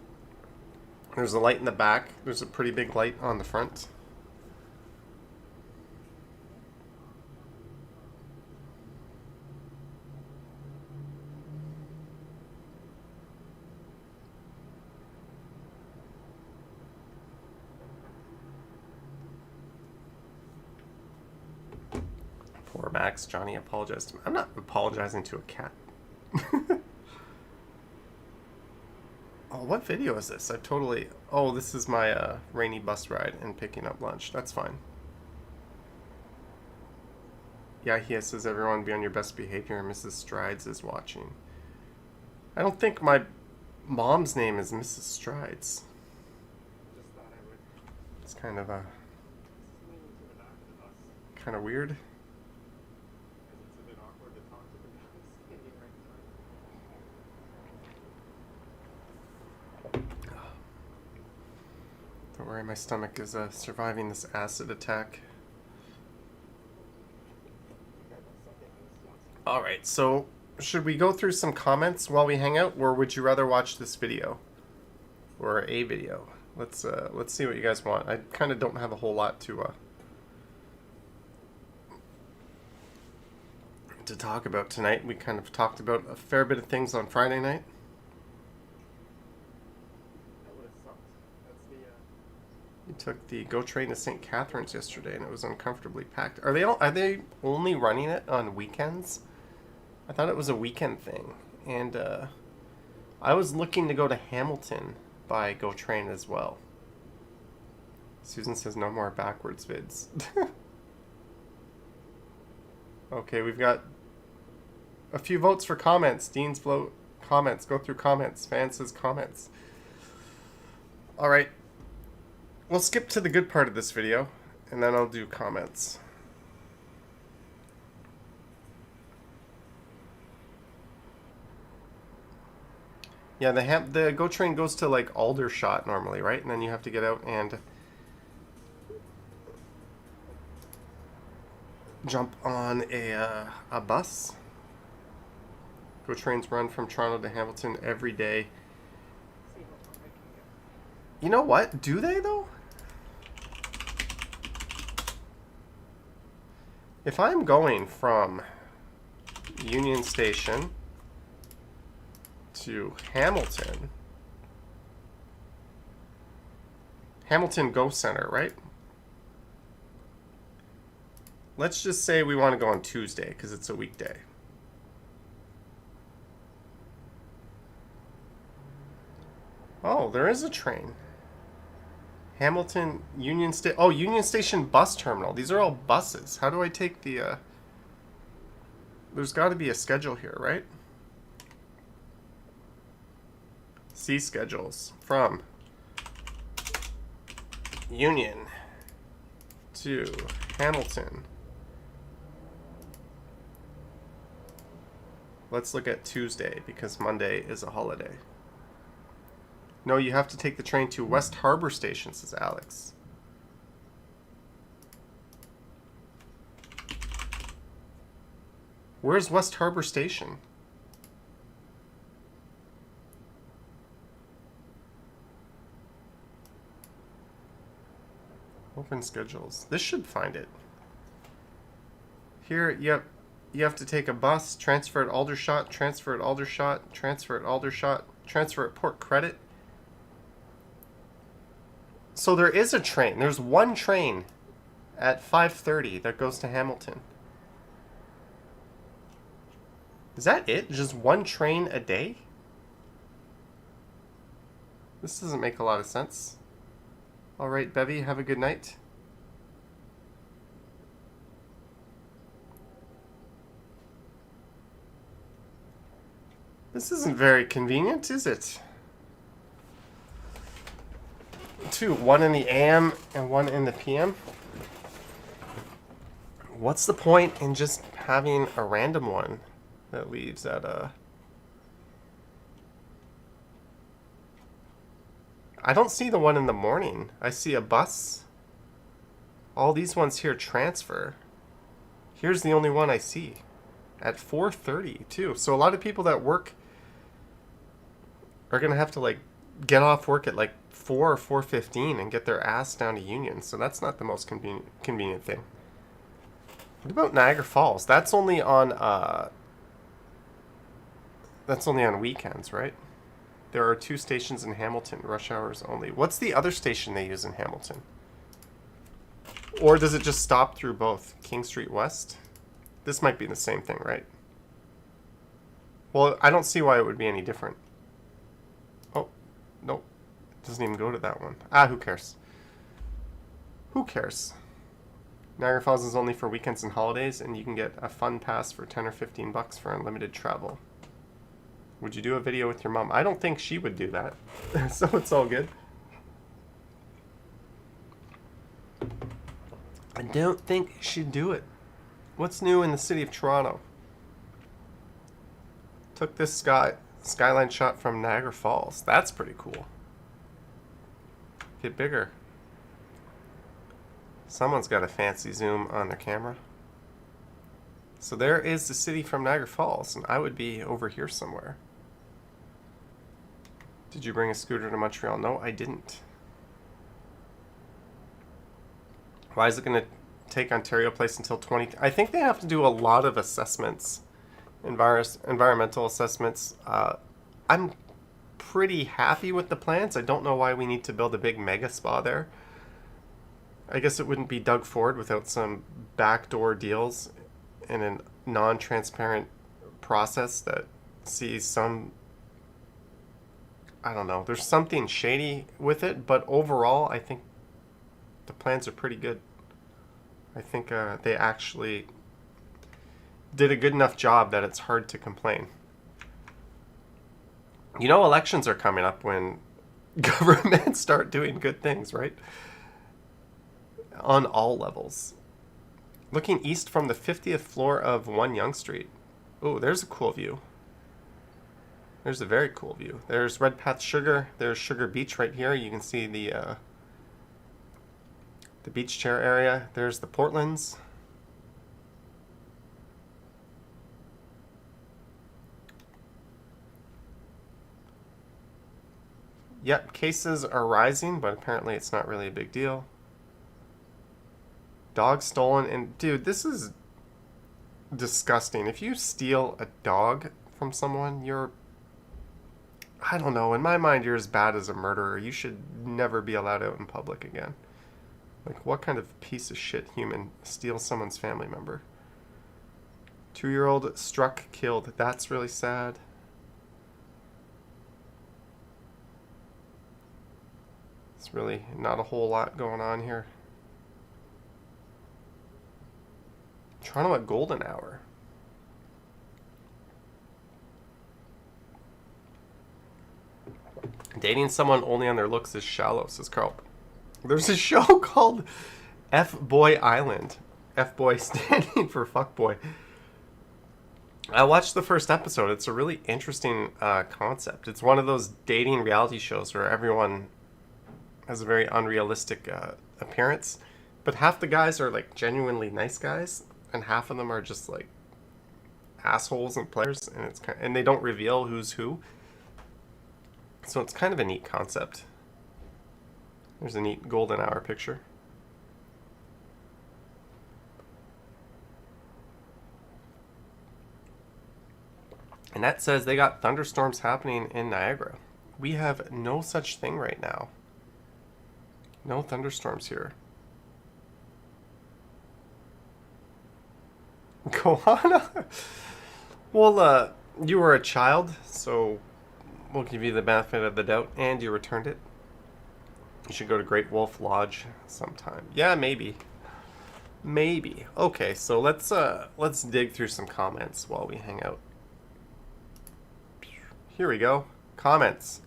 There's a light in the back. There's a pretty big light on the front. Poor Max. Johnny apologized to me. I'm not apologizing to a cat. Oh, what video is this? I've totally... Oh, this is my rainy bus ride and picking up lunch. That's fine. Yeah, he says, everyone be on your best behavior. Mrs. Strides is watching. I don't think my mom's name is Mrs. Strides. Just thought I would. It's kind of Leaning to the back of the bus kind of weird. because it's a bit awkward to talk to the guy standing right in front. Don't worry, my stomach is surviving this acid attack. Alright, so should we go through some comments while we hang out, or would you rather watch this video? Or a video? Let's see what you guys want. I kind of don't have a whole lot to talk about tonight. We kind of talked about a fair bit of things on Friday night. That would have sucked. That's the We took the GO train to St. Catharines yesterday, and it was uncomfortably packed. Are they only running it on weekends? I thought it was a weekend thing, and I was looking to go to Hamilton by GO train as well. Susan says no more backwards vids. Okay, we've got a few votes for comments. Dean's vote comments. Go through comments. Fan says comments. All right. We'll skip to the good part of this video, and then I'll do comments. Yeah, the GO train goes to like Aldershot normally, right? And then you have to get out and jump on a bus. GO trains run from Toronto to Hamilton every day. see how far I can get. You know what? Do they though? If I'm going from Union Station to Hamilton Go Center, right? Let's just say we want to go on Tuesday because it's a weekday. Oh, there is a train. Hamilton Union Station. Oh, Union Station bus terminal. These are all buses. How do I take the There's got to be a schedule here, right? See schedules from Union to Hamilton. Let's look at Tuesday because Monday is a holiday. No, you have to take the train to West Harbor Station, says Alex. Where's West Harbor Station? Open schedules. This should find it. Here, yep. You have to take a bus, transfer at Aldershot, transfer at Aldershot, transfer at Aldershot, transfer at Port Credit. So there is a train. There's one train at 5:30 that goes to Hamilton. Is that it? Just one train a day? This doesn't make a lot of sense. All right, Bevy, have a good night. This isn't very convenient, is it? One in the AM and one in the PM. What's the point in just having a random one that leaves at I don't see the one in the morning. I see a bus. All these ones here transfer. Here's the only one I see. At 4:30 too. So a lot of people that work are gonna have to like get off work at like 4 or 4:15 and get their ass down to Union. So that's not the most convenient thing. What about Niagara Falls? That's only on weekends, right? There are 2 stations in Hamilton, rush hours only. What's the other station they use in Hamilton? Or does it just stop through both? King Street West? This might be the same thing, right? Well, I don't see why it would be any different. Oh, Nope. It doesn't even go to that one. Ah, who cares? Who cares? Niagara Falls is only for weekends and holidays, and you can get a fun pass for 10 or 15 bucks for unlimited travel. Would you do a video with your mom? I don't think she would do that. So it's all good. I don't think she'd do it. What's new in the city of Toronto? Took this skyline shot from Niagara Falls. That's pretty cool. Get bigger. Someone's got a fancy zoom on their camera. So there is the city from Niagara Falls, and I would be over here somewhere. Did you bring a scooter to Montreal? No, I didn't. Why is it going to take Ontario Place until 20... I think they have to do a lot of assessments, environmental assessments. I'm pretty happy with the plans. I don't know why we need to build a big mega spa there. I guess it wouldn't be Doug Ford without some backdoor deals and a non-transparent process that sees some... I don't know. There's something shady with it, but overall, I think the plans are pretty good. I think they actually did a good enough job that it's hard to complain. You know, elections are coming up when governments start doing good things, right? On all levels. Looking east from the 50th floor of 1 Yonge Street. Oh, there's a cool view. There's a very cool view. There's Redpath Sugar. There's Sugar Beach right here. You can see the beach chair area. There's the Portlands. Yep, cases are rising, but apparently it's not really a big deal. Dog stolen, and dude, this is disgusting. If you steal a dog from someone, you're, I don't know, in my mind, you're as bad as a murderer. You should never be allowed out in public again. Like, what kind of piece of shit human steals someone's family member? 2-year-old struck, killed. That's really sad. It's really not a whole lot going on here. Toronto at golden hour. Dating someone only on their looks is shallow, says Carl. There's a show called F-Boy Island. F-Boy standing for fuckboy. I watched the first episode. It's a really interesting concept. It's one of those dating reality shows where everyone has a very unrealistic appearance, but half the guys are like genuinely nice guys, and half of them are just like assholes and players, and it's kind of, and they don't reveal who's who. So it's kind of a neat concept. There's a neat golden hour picture. And that says they got thunderstorms happening in Niagara. We have no such thing right now. No thunderstorms here. Kohana? Well, you were a child, so we'll give you the benefit of the doubt, and you returned it. You should go to Great Wolf Lodge sometime. Yeah, maybe. Maybe. Okay, so let's dig through some comments while we hang out. Here we go. Comments.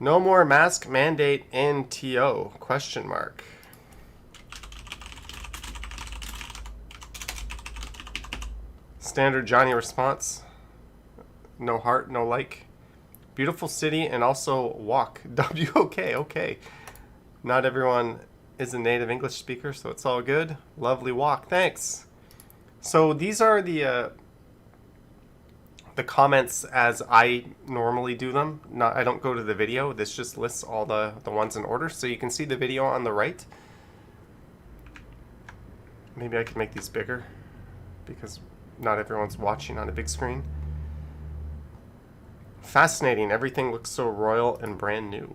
No more mask mandate NTO? Question mark. Standard Johnny response. No heart, no like. Beautiful city and also walk. WOK, okay. Not everyone is a native English speaker, so it's all good. Lovely walk, thanks. So these are the comments as I normally do them. I don't go to the video. This just lists all the ones in order. So you can see the video on the right. Maybe I could make these bigger because not everyone's watching on a big screen. Fascinating. Everything looks so royal and brand new.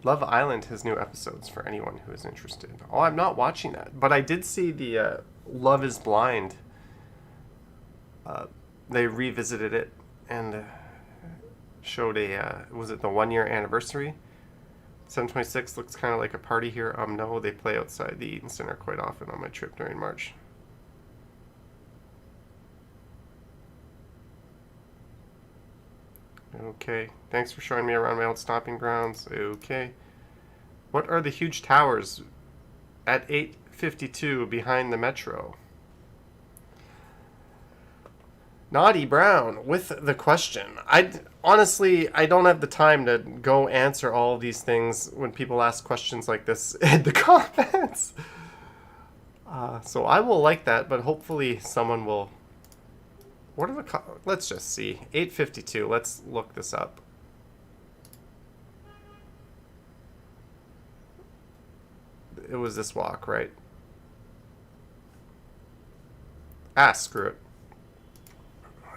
Love Island has new episodes for anyone who is interested. Oh, I'm not watching that. But I did see the Love is Blind. They revisited it, and showed a, was it the 1 year anniversary? 726 looks kind of like a party here. No, they play outside the Eaton Center quite often on my trip during March. Okay, thanks for showing me around my old stomping grounds. Okay. What are the huge towers at 852 behind the metro? Naughty Brown with the question. Honestly, I don't have the time to go answer all of these things when people ask questions like this in the comments. So I will like that, but hopefully someone will. What are the? Let's just see. 852. Let's look this up. It was this walk, right? Ah, screw it.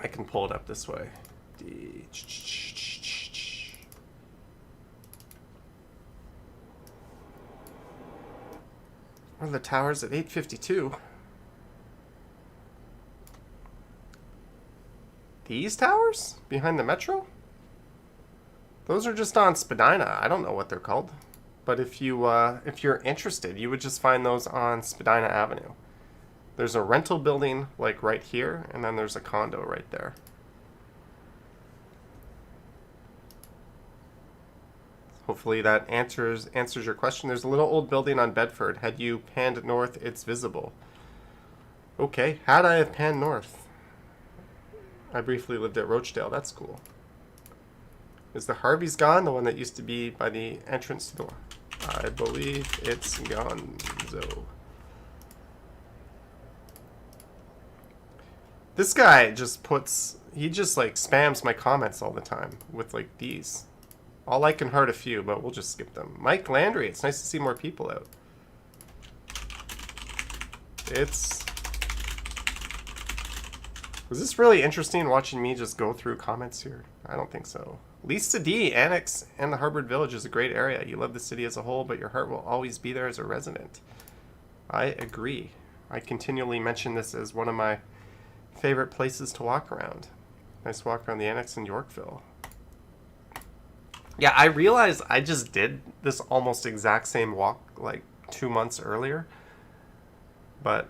I can pull it up this way. What are the towers at 852? These towers? Behind the metro? Those are just on Spadina. I don't know what they're called. But if you're interested, you would just find those on Spadina Avenue. There's a rental building like right here, and then there's a condo right there. Hopefully that answers your question. There's a little old building on Bedford. Had you panned north, it's visible. Okay, had I have panned north? I briefly lived at Rochdale. That's cool. Is the Harvey's gone? The one that used to be by the entrance to the... I believe it's gone, so... This guy just puts... He just, like, spams my comments all the time with, like, these. I'll like and heart a few, but we'll just skip them. Mike Landry, it's nice to see more people out. Was this really interesting watching me just go through comments here? I don't think so. Lisa D, Annex and the Harvard Village is a great area. You love the city as a whole, but your heart will always be there as a resident. I agree. I continually mention this as one of my favorite places to walk around. Nice walk around the Annex in Yorkville. Yeah, I realized I just did this almost exact same walk like 2 months earlier. But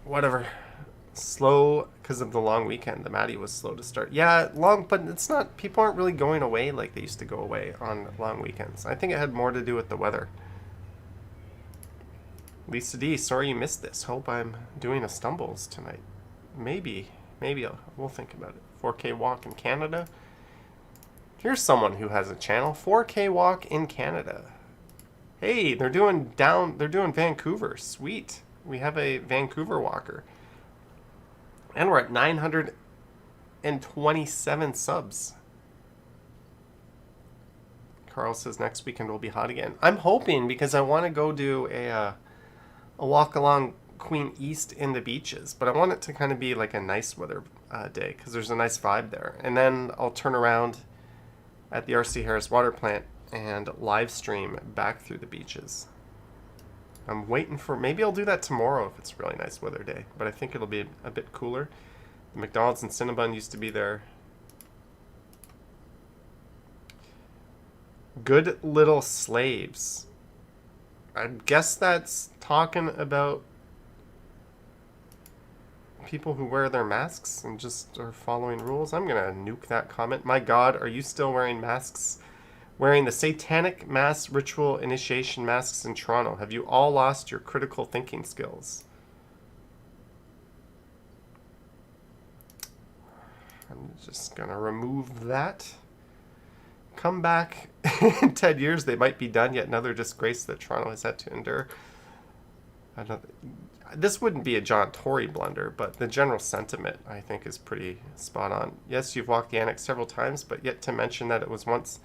whatever. Slow because of the long weekend. The Maddie was slow to start. Yeah, long, but it's not. People aren't really going away like they used to go away on long weekends. I think it had more to do with the weather. Lisa D, sorry you missed this. Hope I'm doing a stumbles tonight. Maybe we'll think about it. 4K walk in Canada. Here's someone who has a channel. 4K walk in Canada. Hey, they're doing Vancouver. Sweet. We have a Vancouver walker. And we're at 927 subs. Carl says next weekend will be hot again. I'm hoping because I want to go do a walk along Queen East in the beaches. But I want it to kind of be like a nice weather day because there's a nice vibe there. And then I'll turn around at the R.C. Harris water plant and live stream back through the beaches. I'm waiting for... Maybe I'll do that tomorrow if it's a really nice weather day. But I think it'll be a bit cooler. The McDonald's in Cinnabon used to be there. Good Little Slaves. I guess that's talking about people who wear their masks and just are following rules. I'm going to nuke that comment. My God, are you still wearing masks? Wearing the satanic mass ritual initiation masks in Toronto. Have you all lost your critical thinking skills? I'm just going to remove that. Come back in 10 years. They might be done. Yet another disgrace that Toronto has had to endure. This wouldn't be a John Tory blunder, but the general sentiment, I think, is pretty spot on. Yes, you've walked the Annex several times, but yet to mention that it was once...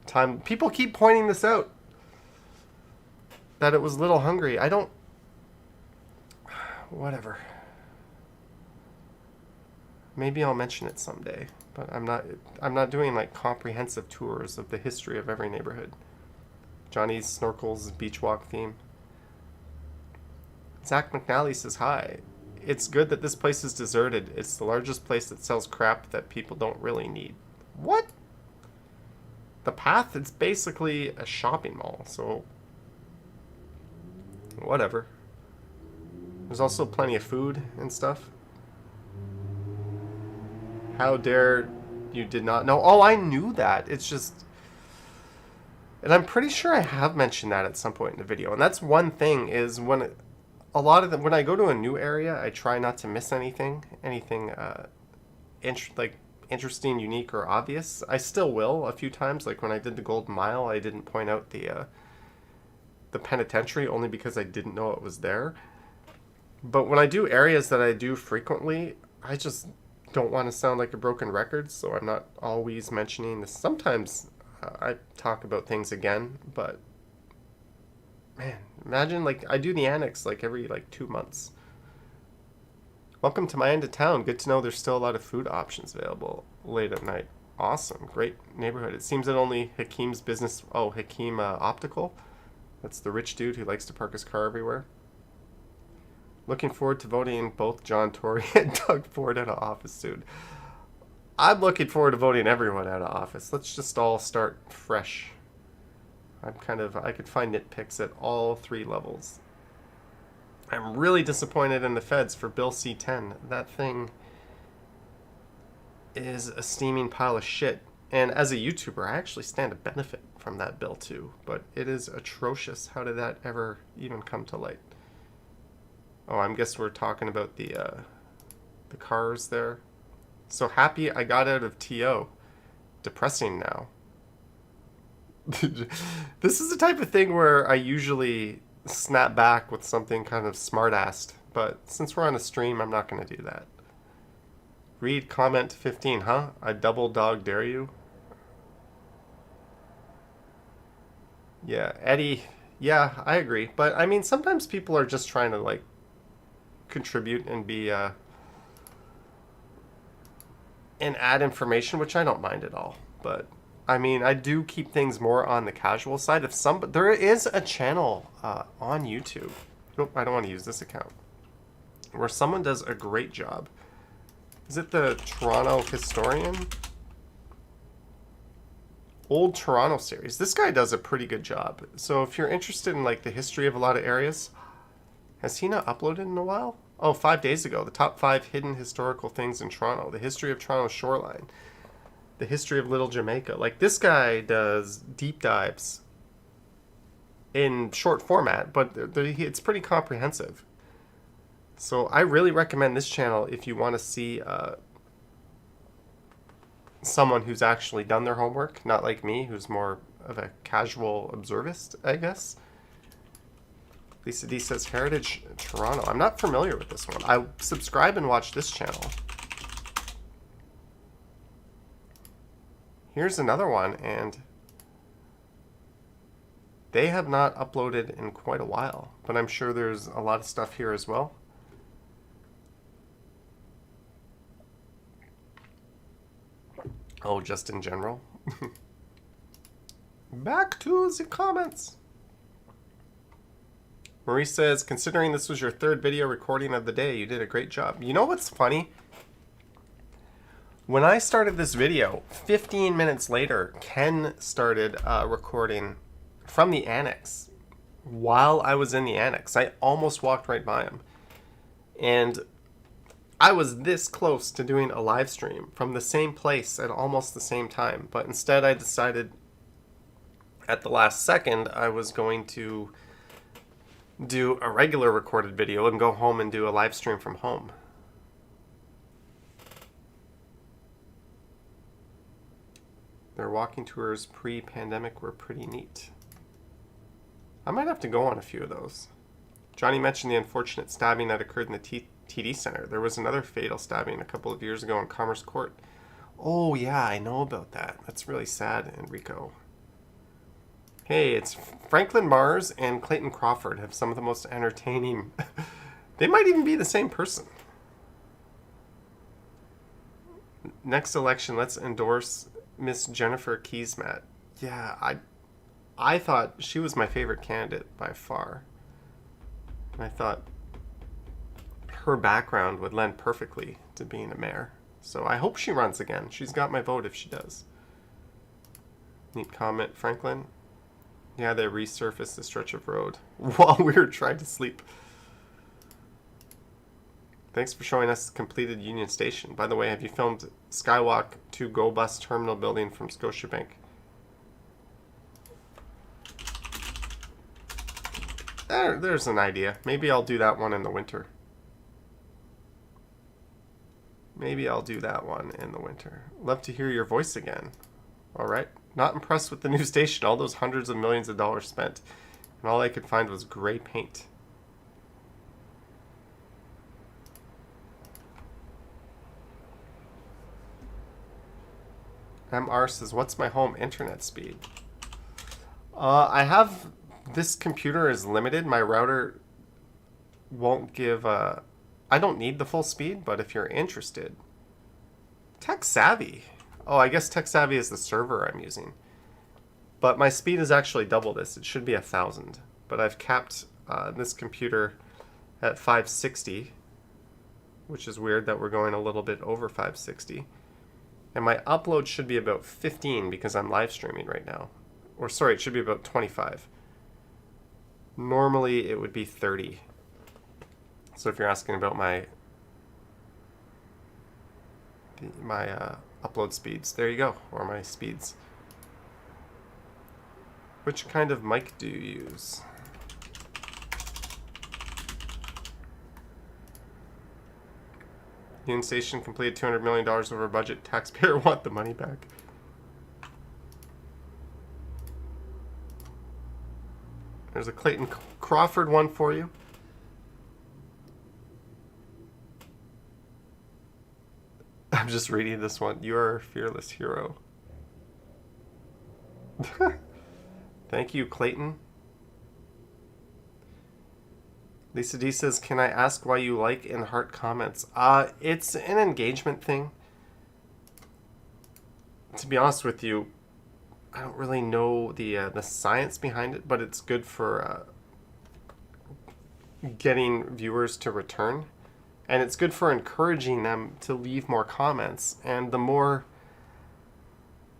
time. People keep pointing this out, that it was Little Hungry. I don't... Whatever. Maybe I'll mention it someday, but I'm not doing like comprehensive tours of the history of every neighborhood. Johnny's Snorkels beach walk theme. Zach McNally says hi. It's good that this place is deserted. It's the largest place that sells crap that people don't really need. What? The path, it's basically a shopping mall, so whatever. There's also plenty of food and stuff. How dare you did not know? Oh, I knew that. It's just... And I'm pretty sure I have mentioned that at some point in the video. And that's one thing is when... A lot of them... When I go to a new area, I try not to miss anything. Anything, interesting, unique, or obvious. I still will a few times. Like when I did the Golden Mile, I didn't point out the penitentiary only because I didn't know it was there. But when I do areas that I do frequently, I just don't want to sound like a broken record, so I'm not always mentioning this. Sometimes I talk about things again, but man, imagine like I do the annex like every 2 months. Welcome to my end of town. Good to know there's still a lot of food options available late at night. Awesome. Great neighborhood. It seems that only Hakim's business... Oh, Hakim Optical. That's the rich dude who likes to park his car everywhere. Looking forward to voting both John Tory and Doug Ford out of office soon. I'm looking forward to voting everyone out of office. Let's just all start fresh. I could find nitpicks at all 3 levels. I'm really disappointed in the feds for Bill C-10. That thing is a steaming pile of shit. And as a YouTuber, I actually stand to benefit from that bill too. But it is atrocious. How did that ever even come to light? Oh, I guess we're talking about the cars there. So happy I got out of TO. Depressing now. This is the type of thing where I usually snap back with something kind of smart-assed, but since we're on a stream, I'm not going to do that. Read comment 15, huh? I double dog dare you. Yeah, Eddie, yeah, I agree. But, I mean, sometimes people are just trying to, like, contribute and be, and add information, which I don't mind at all. But, I mean, I do keep things more on the casual side. There is a channel on YouTube. Nope, I don't want to use this account. Where someone does a great job. Is it the Toronto Historian? Old Toronto series. This guy does a pretty good job. So if you're interested in like the history of a lot of areas, has he not uploaded in a while? Oh, 5 days ago. The top 5 hidden historical things in Toronto. The history of Toronto's shoreline. The history of Little Jamaica. Like this guy does deep dives in short format, but it's pretty comprehensive. So I really recommend this channel if you want to see someone who's actually done their homework, not like me, who's more of a casual observist, I guess. Lisa D says Heritage Toronto. I'm not familiar with this one. I subscribe and watch this channel. Here's another one, and they have not uploaded in quite a while, but I'm sure there's a lot of stuff here as well. Oh, just in general. Back to the comments. Marie says, considering this was your 3rd video recording of the day, you did a great job. You know what's funny? When I started this video, 15 minutes later, Ken started recording from the annex. While I was in the annex, I almost walked right by him. And I was this close to doing a live stream from the same place at almost the same time. But instead I decided at the last second I was going to do a regular recorded video and go home and do a live stream from home. Their walking tours pre-pandemic were pretty neat. I might have to go on a few of those. Johnny mentioned the unfortunate stabbing that occurred in the TD Center. There was another fatal stabbing a couple of years ago in Commerce Court. Oh yeah, I know about that. That's really sad, Enrico. Hey, it's Franklin Mars and Clayton Crawford have some of the most entertaining... They might even be the same person. Next election, let's endorse Miss Jennifer Keesmaat. Yeah, I thought she was my favorite candidate by far. And I thought her background would lend perfectly to being a mayor. So I hope she runs again. She's got my vote if she does. Neat comment, Franklin. Yeah, they resurfaced the stretch of road while we were trying to sleep. Thanks for showing us completed Union Station. By the way, have you filmed Skywalk to Go Bus Terminal building from Scotiabank? There's an idea. Maybe I'll do that one in the winter. Maybe I'll do that one in the winter. Love to hear your voice again. All right. Not impressed with the new station. All those hundreds of millions of dollars spent. And all I could find was gray paint. MR says, what's my home internet speed? I have... This computer is limited. My router won't give... I don't need the full speed, but if you're interested... TekSavvy. Oh, I guess TekSavvy is the server I'm using. But my speed is actually double this. It should be 1,000. But I've capped this computer at 560, which is weird that we're going a little bit over 560. And my upload should be about 15 because I'm live streaming right now. Or sorry, it should be about 25. Normally it would be 30. So if you're asking about my upload speeds, there you go, or my speeds. Which kind of mic do you use? Union Station completed $200 million over budget. Taxpayer want the money back. There's a Clayton Crawford one for you. I'm just reading this one. You are a fearless hero. Thank you, Clayton. Lisa D says, can I ask why you like and heart comments? It's an engagement thing. To be honest with you, I don't really know the science behind it, but it's good for getting viewers to return. And it's good for encouraging them to leave more comments. And the more...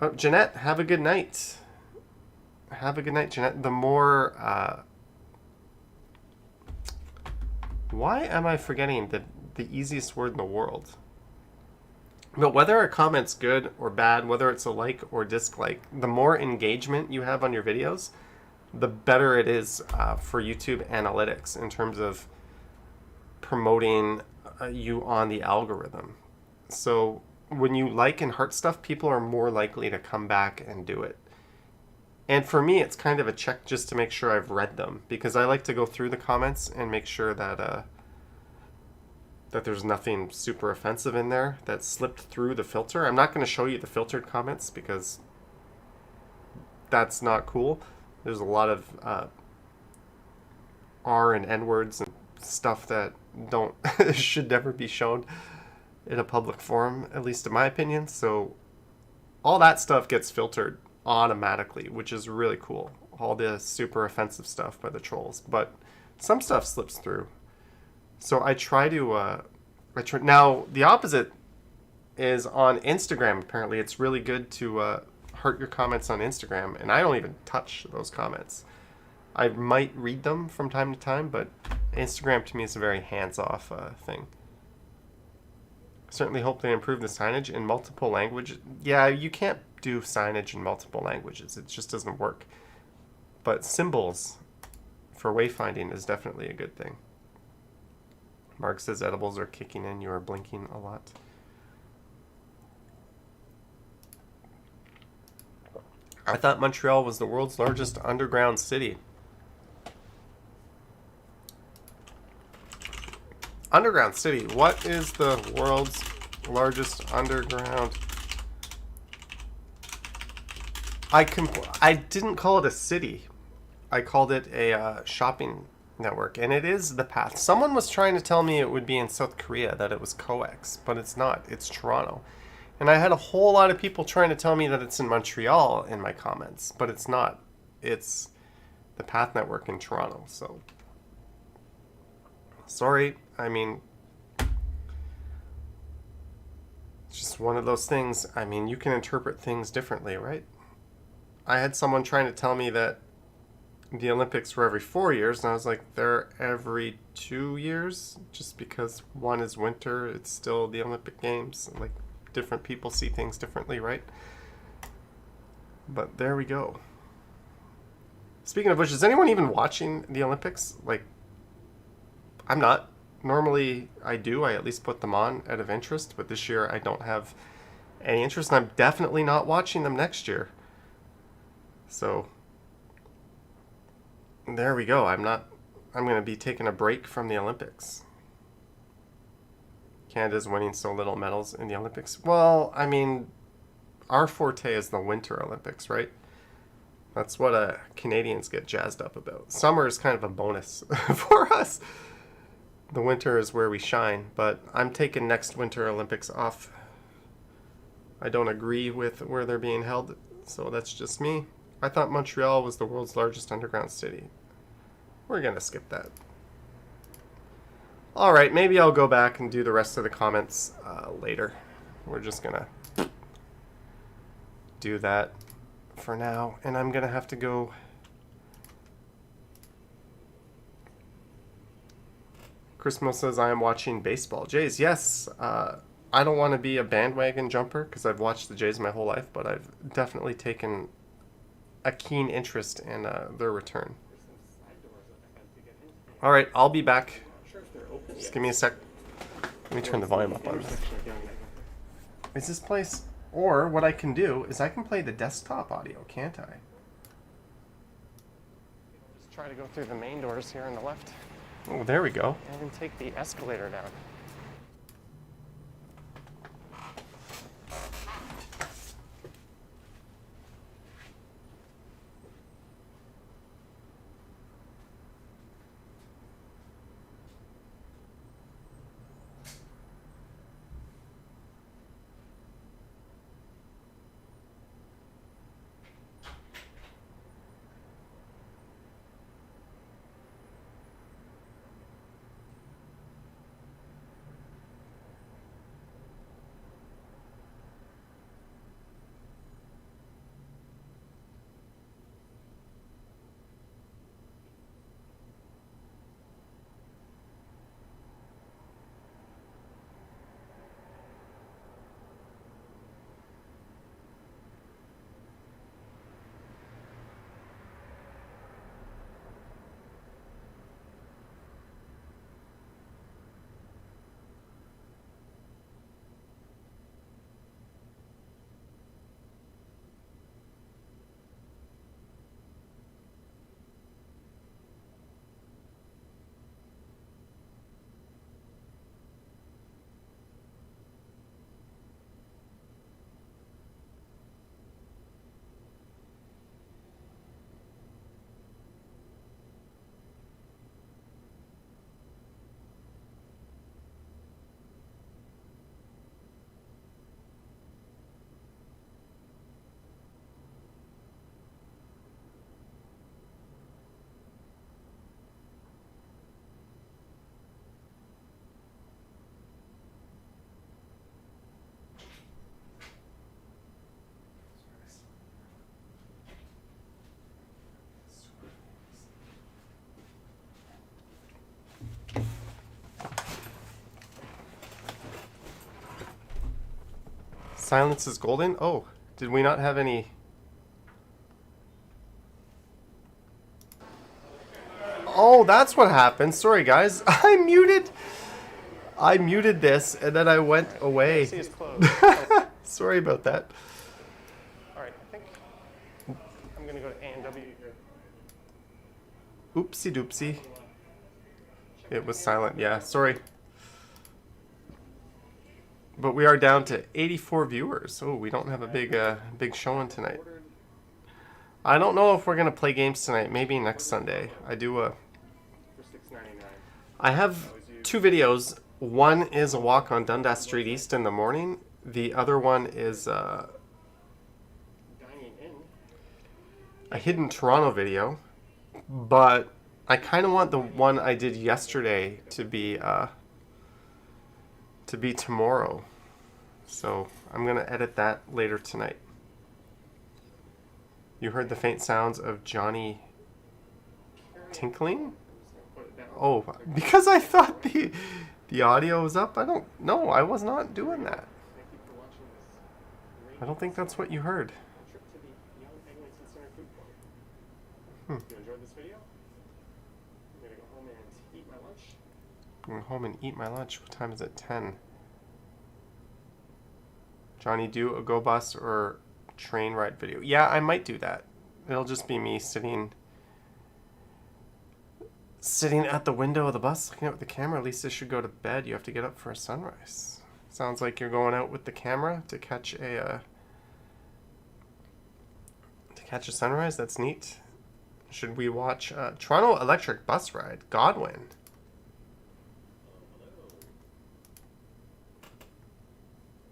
Oh, Jeanette, have a good night. Have a good night, Jeanette. The more... Why am I forgetting the easiest word in the world? But whether a comment's good or bad, whether it's a like or dislike, the more engagement you have on your videos, the better it is for YouTube analytics in terms of promoting you on the algorithm. So when you like and heart stuff, people are more likely to come back and do it. And for me, it's kind of a check just to make sure I've read them, because I like to go through the comments and make sure that that there's nothing super offensive in there that slipped through the filter. I'm not going to show you the filtered comments because that's not cool. There's a lot of R and N words and stuff that don't should never be shown in a public forum, at least in my opinion. So all that stuff gets filtered automatically, which is really cool. All the super offensive stuff by the trolls, but some stuff slips through. So I try to now the opposite is on Instagram. Apparently it's really good to heart your comments on Instagram, and I don't even touch those comments. I might read them from time to time, but Instagram to me is a very hands-off thing. Certainly hope they improve the signage in multiple languages. Yeah, you can't do signage in multiple languages. It just doesn't work. But symbols for wayfinding is definitely a good thing. Mark says edibles are kicking in. You are blinking a lot. I thought Montreal was the world's largest underground city. Underground city. What is the world's largest underground? I didn't call it a city. I called it a shopping network, and it is the Path. Someone was trying to tell me it would be in South Korea, that it was COEX, but it's not. It's Toronto. And I had a whole lot of people trying to tell me that it's in Montreal in my comments, but it's not. It's the Path network in Toronto. So sorry. I mean, just one of those things. I mean, you can interpret things differently, right? I had someone trying to tell me that the Olympics were every 4 years, and I was like, they're every 2 years. Just because one is winter, it's still the Olympic Games. Like, different people see things differently, right? But there we go. Speaking of which, is anyone even watching the Olympics? Like, I'm not. Normally, I do. I at least put them on out of interest, but this year I don't have any interest, and I'm definitely not watching them next year. So, there we go. I'm going to be taking a break from the Olympics. Canada's winning so little medals in the Olympics. Well, I mean, our forte is the Winter Olympics, right? That's what Canadians get jazzed up about. Summer is kind of a bonus for us. The winter is where we shine, but I'm taking next Winter Olympics off. I don't agree with where they're being held, so that's just me. I thought Montreal was the world's largest underground city. We're going to skip that. Alright, maybe I'll go back and do the rest of the comments later. We're just going to do that for now, and I'm going to have to go. Christmas says, I am watching baseball. Jays, yes. I don't want to be a bandwagon jumper because I've watched the Jays my whole life, but I've definitely taken a keen interest in their return. All right, I'll be back. Just give me a sec. Let me turn the volume up on this. Is this place... Or what I can do is I can play the desktop audio, can't I? Just try to go through the main doors here on the left. Oh, there we go. And then take the escalator down. Silence is golden? Oh, did we not have any... Oh, that's what happened. Sorry, guys. I muted this, and then I went away. Sorry about that. All right, I think I'm going to go to A&W here. Oopsie doopsie. It was silent. Yeah, sorry. But we are down to 84 viewers. Oh, we don't have a big showing tonight. I don't know if we're going to play games tonight. Maybe next Sunday. I have two videos. One is a walk on Dundas Street East in the morning. The other one is a hidden Toronto video. But I kind of want the one I did yesterday to be tomorrow. So I'm going to edit that later tonight. You heard the faint sounds of Johnny tinkling? Oh, because I thought the audio was up? I don't know. I was not doing that. I don't think that's what you heard. If you enjoyed this video, I'm going to go home and eat my lunch. I'm going home and eat my lunch. What time is it? 10. Johnny, do a go bus or train ride video. Yeah, I might do that. It'll just be me sitting at the window of the bus looking out with the camera. Lisa should go to bed. You have to get up for a sunrise. Sounds like you're going out with the camera to catch a sunrise. That's neat. Should we watch Toronto Electric Bus Ride? Godwin.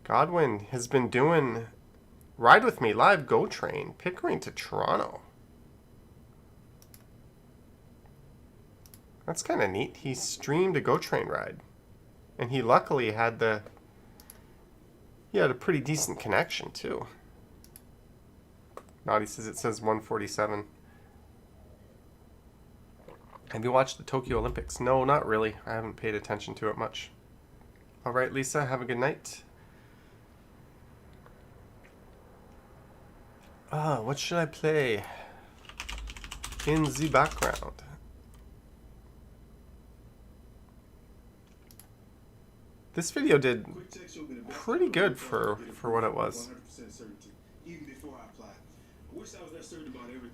Godwin has been doing Ride With Me Live Go Train, Pickering to Toronto. That's kind of neat. He streamed a Go Train ride. And he luckily had a pretty decent connection too. Naughty says it says 147. Have you watched the Tokyo Olympics? No, not really. I haven't paid attention to it much. All right, Lisa, have a good night. What should I play in the background? This video did pretty good for what it was.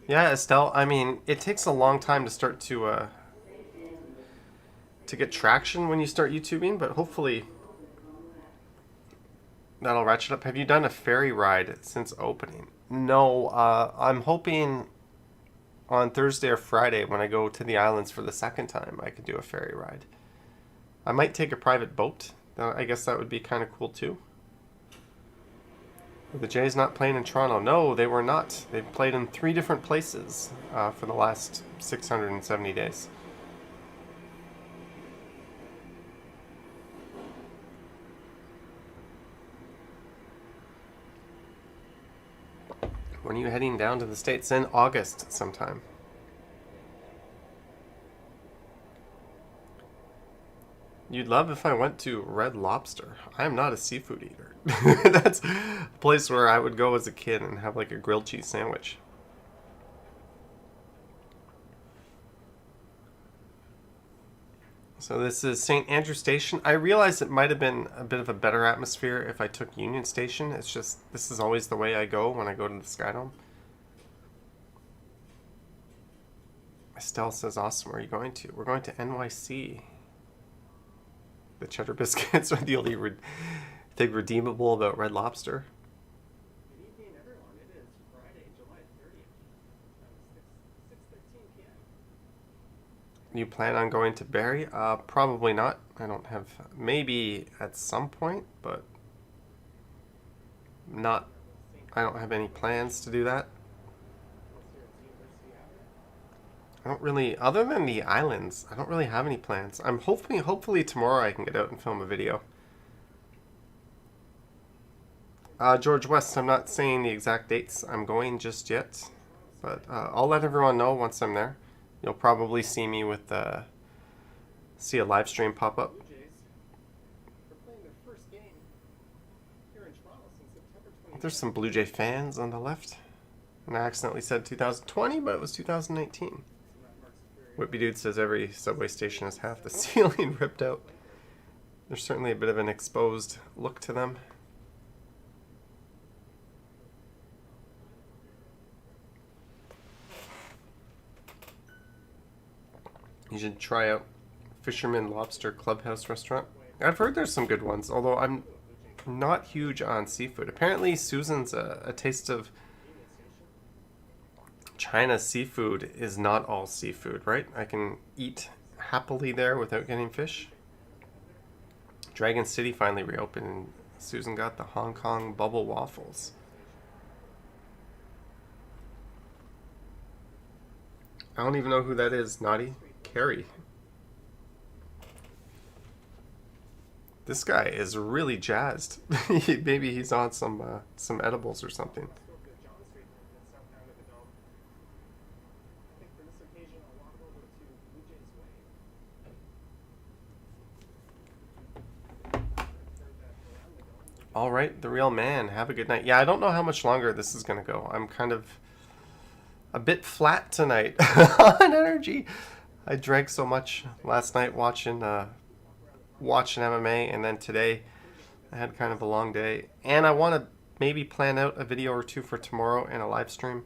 Yeah, Estelle, I mean, it takes a long time to start to get traction when you start YouTubing, but hopefully that'll ratchet up. Have you done a ferry ride since opening? No, I'm hoping on Thursday or Friday when I go to the islands for the second time, I could do a ferry ride. I might take a private boat. I guess that would be kind of cool too. The Jays not playing in Toronto. No, they were not. They've played in 3 different places for the last 670 days. When are you heading down to the States? In August sometime. You'd love if I went to Red Lobster. I am not a seafood eater. That's a place where I would go as a kid and have like a grilled cheese sandwich. So this is St. Andrew Station. I realized it might have been a bit of a better atmosphere if I took Union Station. It's just, this is always the way I go when I go to the Skydome. Estelle says, awesome, where are you going to? We're going to NYC. The cheddar biscuits are the only thing redeemable about Red Lobster. Good evening, everyone. It is Friday, July 30th. 6:13 p.m. You plan on going to Barrie? Probably not. I don't have... Maybe at some point, but not... I don't have any plans to do that. I don't really... Other than the islands, I don't really have any plans. I'm hopefully tomorrow I can get out and film a video. George West, I'm not saying the exact dates I'm going just yet, but I'll let everyone know once I'm there. You'll probably see me with see a live stream pop up. Blue Jays are playing their first game here in Toronto since September 28th. There's some Blue Jay fans on the left. And I accidentally said 2020, but it was 2019. Whippy Dude says every subway station has half the ceiling ripped out. There's certainly a bit of an exposed look to them. You should try out Fisherman Lobster Clubhouse Restaurant. I've heard there's some good ones, although I'm not huge on seafood. Apparently Susan's a taste of China's seafood is not all seafood, right? I can eat happily there without getting fish. Dragon City finally reopened and Susan got the Hong Kong bubble waffles. I don't even know who that is, Naughty. Carrie. This guy is really jazzed. Maybe he's on some edibles or something. Spoke to John Street in South County of the Dome. I think for this occasion, I'll walk over to Blue Jays Way. All right, the real man. Have a good night. Yeah, I don't know how much longer this is going to go. I'm kind of a bit flat tonight on energy. I drank so much last night watching MMA, and then today I had kind of a long day. And I want to maybe plan out a video or two for tomorrow and a live stream.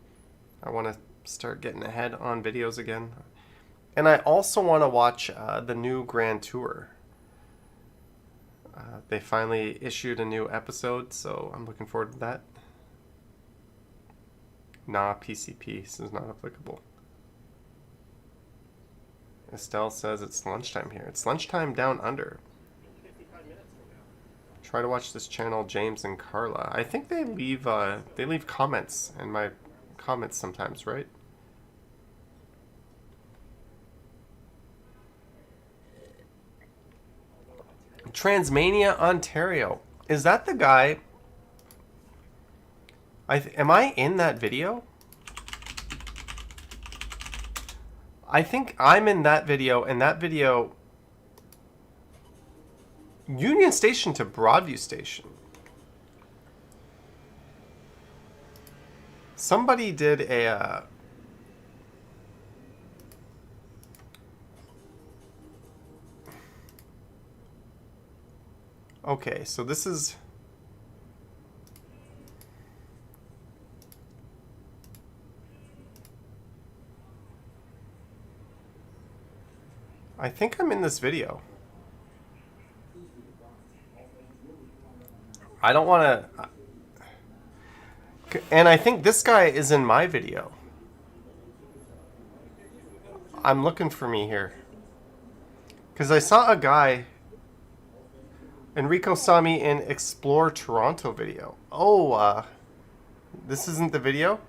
I want to start getting ahead on videos again. And I also want to watch the new Grand Tour. They finally issued a new episode, so I'm looking forward to that. Nah, PCP. This is not applicable. Estelle says it's lunchtime here. It's lunchtime down under. 55 minutes from now. Try to watch this channel, James and Carla. I think they leave comments in my comments sometimes, right? Transmania, Ontario. Is that the guy? Am I in that video? I think I'm in that video, and that video... Union Station to Broadview Station. Somebody did a... Okay, so this is... I think I'm in this video. I don't want to... And I think this guy is in my video. I'm looking for me here. Because I saw a guy... Enrico saw me in Explore Toronto video. Oh, this isn't the video?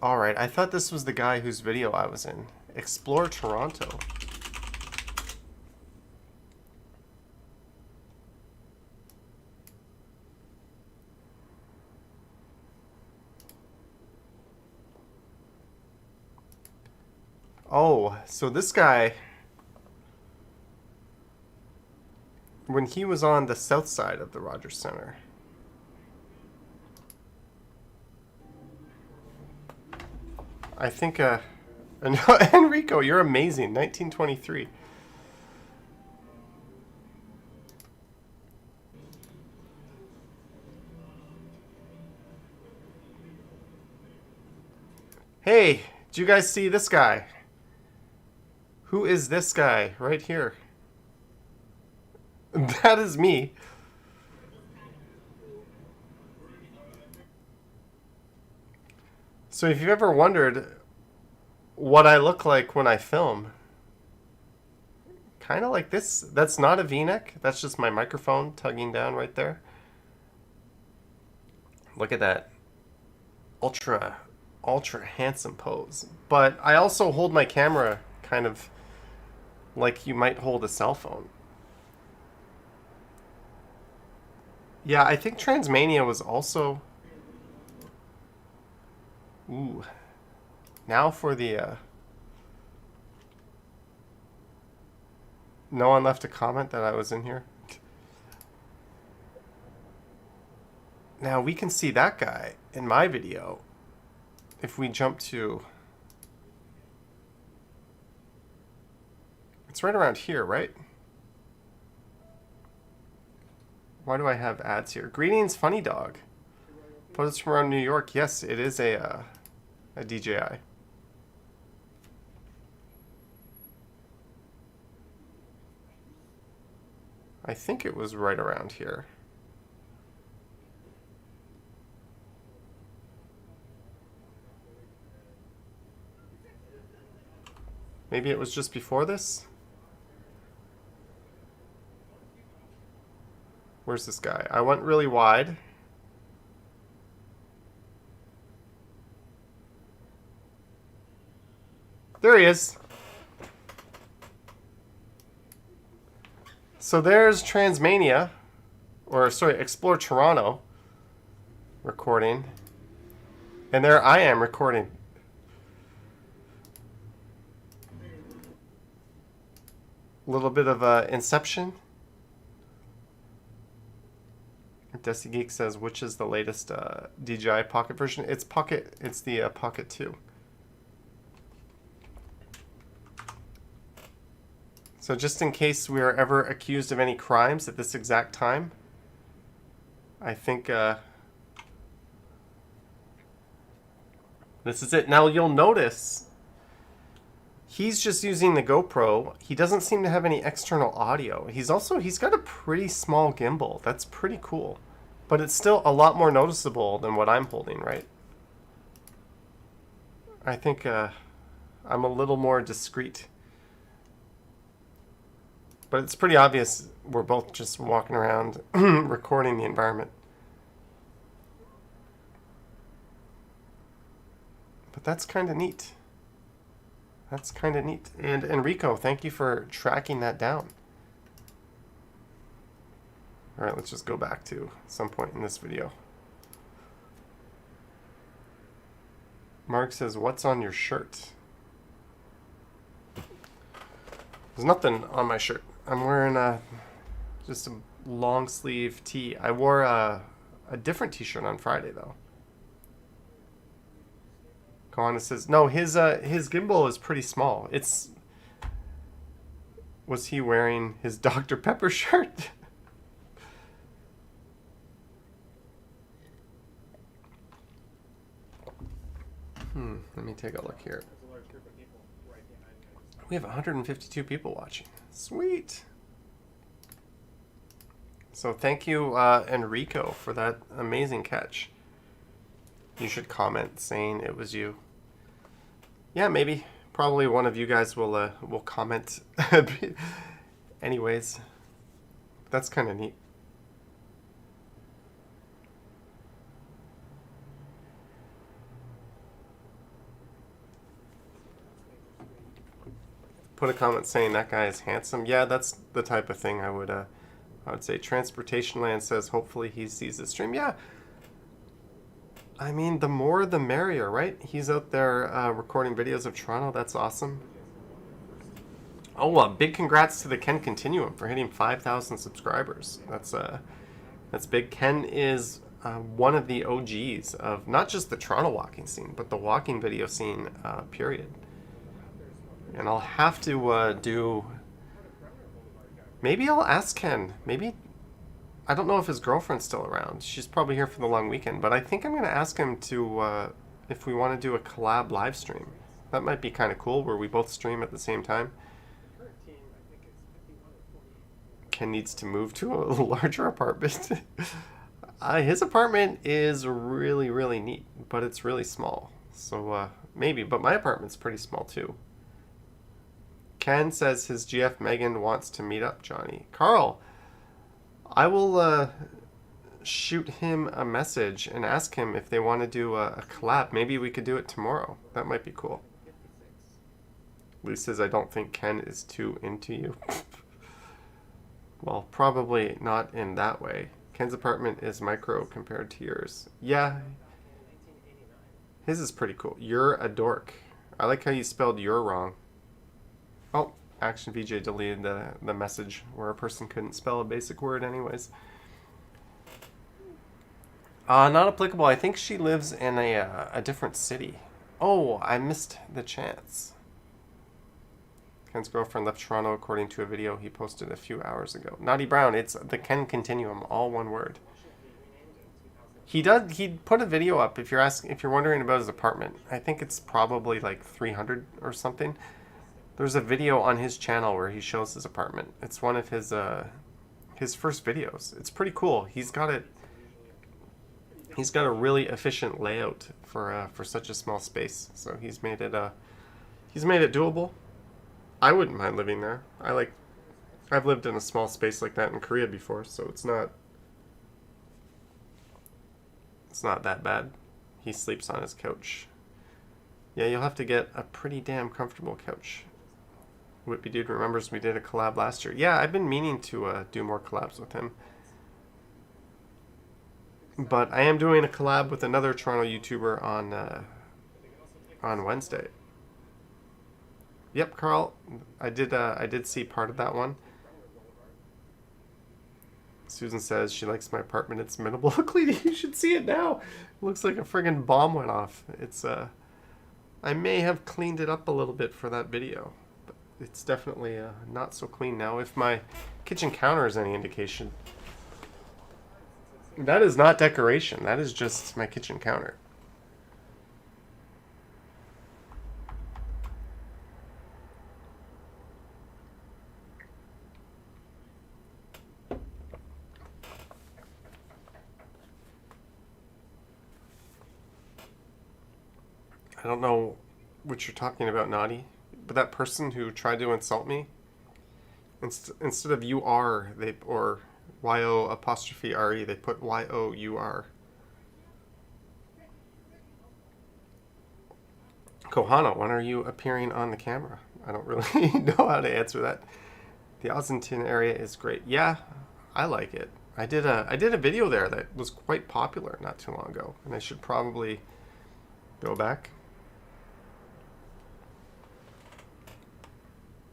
Alright, I thought this was the guy whose video I was in. Explore Toronto. Oh, so this guy... When he was on the south side of the Rogers Center. I think, Enrico, you're amazing. 1923. Hey, did you guys see this guy? Who is this guy right here? That is me. So if you've ever wondered what I look like when I film, kind of like this. That's not a V-neck. That's just my microphone tugging down right there. Look at that ultra handsome pose. But I also hold my camera kind of like you might hold a cell phone. Yeah, I think Transmania was also... Ooh. Now for the... No one left a comment that I was in here. Now we can see that guy in my video. If we jump to... It's right around here, right? Why do I have ads here? Greetings, Funny Dog. Photos from around New York. Yes, it is a DJI. I think it was right around here. Maybe it was just before this? Where's this guy? I went really wide. There he is. So there's Transmania, or sorry, Explore Toronto recording. And there I am recording. A little bit of Inception. Desi Geek says, which is the latest DJI Pocket version? It's Pocket. It's the Pocket 2. So just in case we are ever accused of any crimes at this exact time, I think this is it. Now you'll notice he's just using the GoPro. He doesn't seem to have any external audio. He's got a pretty small gimbal. That's pretty cool. But it's still a lot more noticeable than what I'm holding, right? I think I'm a little more discreet. But it's pretty obvious we're both just walking around recording the environment. But that's kind of neat. That's kind of neat. And Enrico, thank you for tracking that down. All right, let's just go back to some point in this video. Mark says, what's on your shirt? There's nothing on my shirt. I'm wearing just a long sleeve tee. I wore a different t-shirt on Friday though. Koana says, no, his gimbal is pretty small. Was he wearing his Dr. Pepper shirt? Let me take a look here. We have 152 people watching. Sweet. So thank you, Enrico, for that amazing catch. You should comment saying it was you. Yeah, maybe. Probably one of you guys will comment. Anyways, that's kind of neat. Put a comment saying that guy is handsome. Yeah, that's the type of thing I would say. Transportation Land says hopefully he sees the stream. Yeah. I mean, the more the merrier, right? He's out there recording videos of Toronto. That's awesome. Oh, big congrats to the Ken Continuum for hitting 5,000 subscribers. That's big. Ken is one of the OGs of not just the Toronto walking scene, but the walking video scene, period. And I'll have to do... Maybe I'll ask Ken. Maybe... I don't know if his girlfriend's still around. She's probably here for the long weekend. But I think I'm going to ask him to... if we want to do a collab live stream. That might be kind of cool, where we both stream at the same time. Ken needs to move to a larger apartment. His apartment is really, really neat. But it's really small. So maybe. But my apartment's pretty small too. Ken says his GF Megan wants to meet up, Johnny. Carl, I will shoot him a message and ask him if they want to do a collab. Maybe we could do it tomorrow. That might be cool. Lou says, I don't think Ken is too into you. Well, probably not in that way. Ken's apartment is micro compared to yours. Yeah. His is pretty cool. You're a dork. I like how you spelled you're wrong. Oh, Action VJ deleted the message where a person couldn't spell a basic word anyways. Not applicable. I think she lives in a different city. Oh, I missed the chance. Ken's girlfriend left Toronto according to a video he posted a few hours ago. Naughty Brown, it's the Ken Continuum, all one word. He put a video up if you're wondering about his apartment. I think it's probably like 300 or something. There's a video on his channel where he shows his apartment. It's one of his first videos. It's pretty cool. He's got a really efficient layout for such a small space. So he's made it doable. I wouldn't mind living there. I've lived in a small space like that in Korea before, so it's not that bad. He sleeps on his couch. Yeah, you'll have to get a pretty damn comfortable couch. Whippy Dude remembers we did a collab last year. Yeah, I've been meaning to do more collabs with him. But I am doing a collab with another Toronto YouTuber on Wednesday. Yep, Carl. I did see part of that one. Susan says she likes my apartment. It's minimal. Clean. You should see it now. It looks like a friggin' bomb went off. It's I may have cleaned it up a little bit for that video, but it's definitely not so clean now. If my kitchen counter is any indication, that is not decoration. That is just my kitchen counter. I don't know what you're talking about, Naughty, but that person who tried to insult me, instead of UR, or YO apostrophe RE, they put YOUR. Kohana, when are you appearing on the camera? I don't really know how to answer that. The Ozenton area is great. Yeah, I like it. I did a video there that was quite popular not too long ago, and I should probably go back.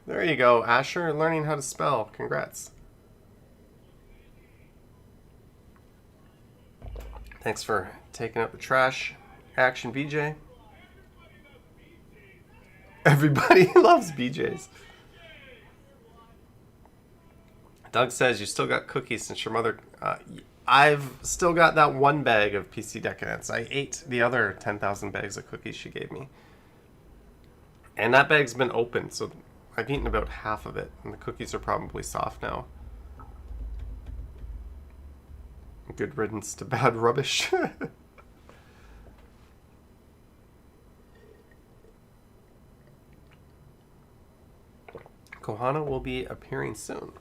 There you go, Asher, learning how to spell. Congrats. Thanks for taking out the trash. Action BJ. Everybody loves BJs. Doug says you still got cookies since your mother... I've still got that one bag of PC Decadence. I ate the other 10,000 bags of cookies she gave me. And that bag's been opened, so I've eaten about half of it. And the cookies are probably soft now. Good riddance to bad rubbish. Kohana will be appearing soon.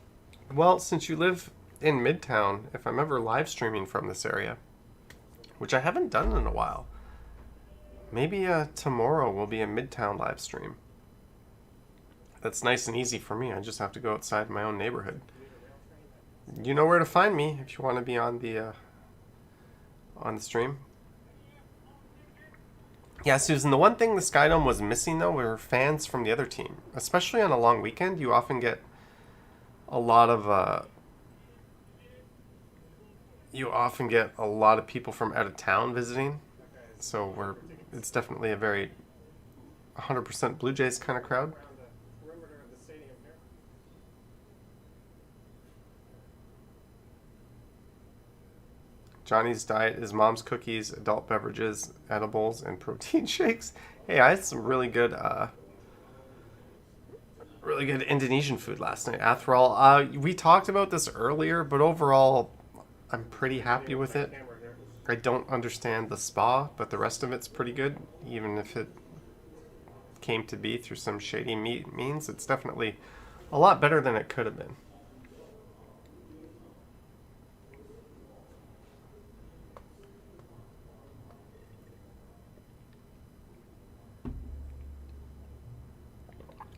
Well, since you live in Midtown, if I'm ever live streaming from this area, which I haven't done in a while, maybe tomorrow will be a Midtown live stream. That's nice and easy for me. I just have to go outside my own neighborhood. You know where to find me if you want to be on the stream. Yeah, Susan, the one thing the Skydome was missing, though, were fans from the other team. Especially on a long weekend, you often get a lot of people from out of town visiting. So it's definitely a very 100% Blue Jays kind of crowd. Johnny's diet is mom's cookies, adult beverages, edibles, and protein shakes. Hey, I had some really good Indonesian food last night. Athrol, we talked about this earlier, but overall, I'm pretty happy with it. I don't understand the spa, but the rest of it's pretty good, even if it came to be through some shady means. It's definitely a lot better than it could have been.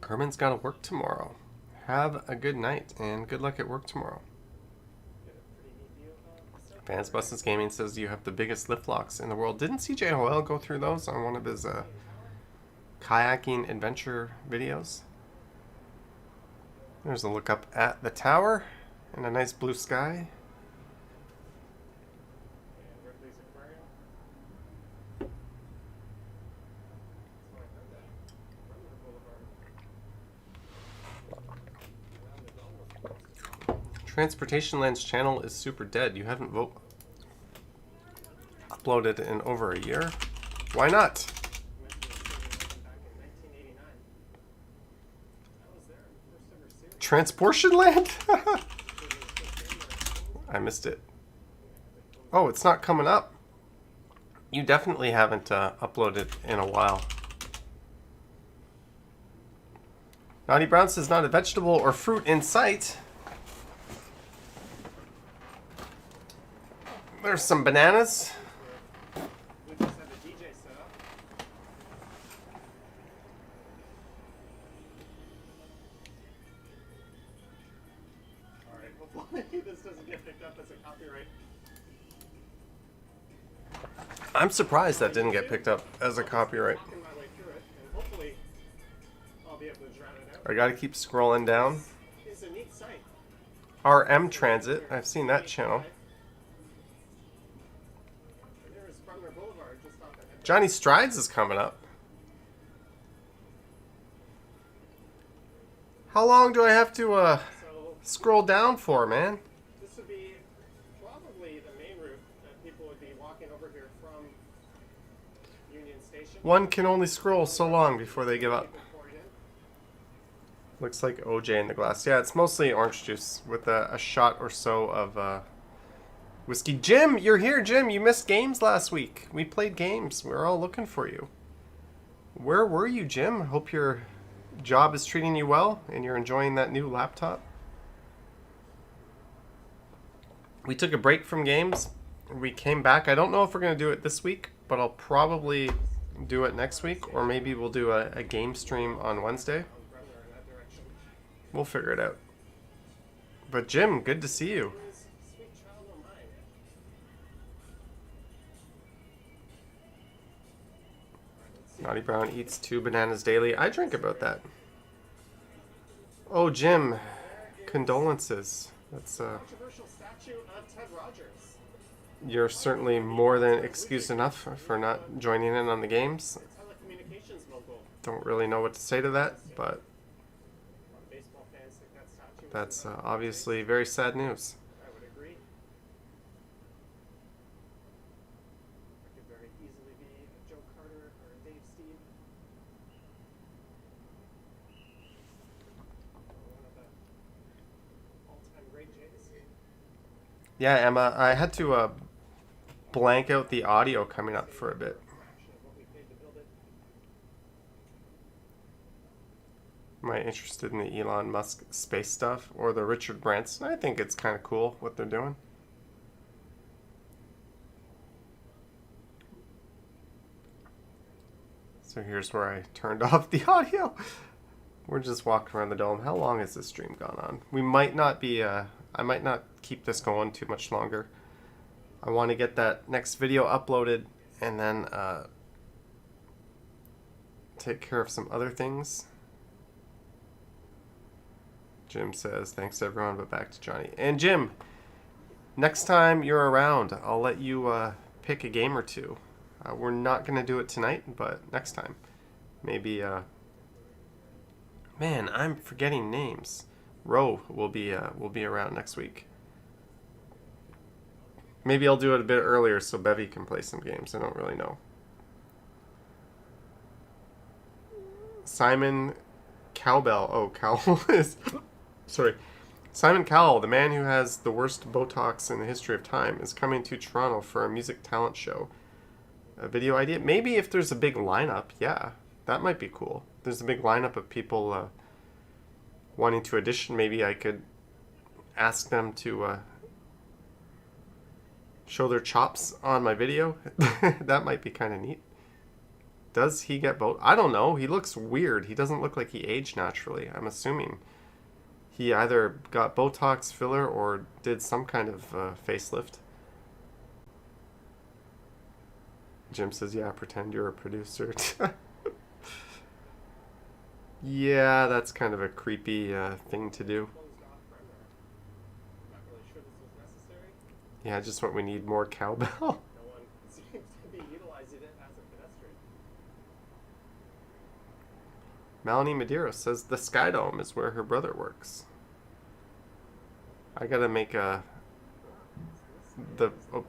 Herman's got to work tomorrow. Have a good night and good luck at work tomorrow. Vans Busses Gaming says you have the biggest lift locks in the world. Didn't CJ Hoel go through those on one of his kayaking adventure videos? There's a look up at the tower and a nice blue sky. Transportation Land's channel is super dead. You haven't uploaded in over a year? Why not? Transportation Land? I missed it. Oh, it's not coming up. You definitely haven't uploaded in a while. Naughty Brown says not a vegetable or fruit in sight. There's some bananas. this doesn't get picked up as a copyright. I'm surprised that didn't get picked up as a copyright. Walking my way through it, and hopefully I'll be able to drown it out. I gotta keep scrolling down. It's a neat site. RM Transit, I've seen that channel. There is Brummer Boulevard just off the Johnny Strides is coming up. How long do I have to So scroll down for, man? this would be probably the main route that people would be walking over here from Union Station. One can only scroll so long before they give up. People pouring in. Looks like OJ in the glass. Yeah, it's mostly orange juice with a shot or so of whiskey. Jim, you're here, Jim. You missed games last week. We played games. We were all looking for you. Where were you, Jim? Hope your job is treating you well and you're enjoying that new laptop. We took a break from games. We came back. I don't know if we're going to do it this week, but I'll probably do it next week, or maybe we'll do a game stream on Wednesday. Brummer in that direction. We'll figure it out. But Jim, good to see you. It was Sweet Child O' Mine. Naughty Brown eats 2 bananas daily. I drink about that. Oh, Jim, condolences. That's Controversial statue of Ted Rogers. you're certainly more than excused enough for not joining in on the games. Telecommunications mogul. Don't really know what to say to that, but A lot of baseball fans think that statue was that's about obviously very sad news. I would agree. It could very easily be a Joe Carter or a Dave Steve. One of the all-time great Jays. Yeah, Emma, I had to blank out the audio coming up for a bit. Fraction of what we paid to build it. Am I interested in the Elon Musk space stuff or the Richard Branson? I think it's kind of cool what they're doing. So here's where I turned off the audio. We're just walking around the dome. How long has this stream gone on? We might not be, I might not keep this going too much longer. I want to get that next video uploaded and then take care of some other things. Jim says, thanks everyone, but back to Johnny. And Jim, next time you're around, I'll let you pick a game or two. We're not going to do it tonight, but next time. Maybe, man, I'm forgetting names. Ro will be around next week. Maybe I'll do it a bit earlier so Bevy can play some games. I don't really know. Simon Cowbell. Oh, Cowell is... Sorry. Simon Cowell, the man who has the worst Botox in the history of time, is coming to Toronto for a music talent show. A video idea? Maybe if there's a big lineup, yeah. That might be cool. There's a big lineup of people wanting to audition. Maybe I could ask them to show their chops on my video. That might be kind of neat. Does he get Botox? I don't know. He looks weird. He doesn't look like he aged naturally. I'm assuming he either got Botox filler or did some kind of facelift. Jim says, yeah, pretend you're a producer. Yeah, that's kind of a creepy thing to do. Closed off Brummer. Not really sure this was necessary. Yeah, just what we need, more cowbell. No one seems to be utilizing it as a pedestrian. Melanie Medeiros says the Sky Dome is where her brother works. I gotta make a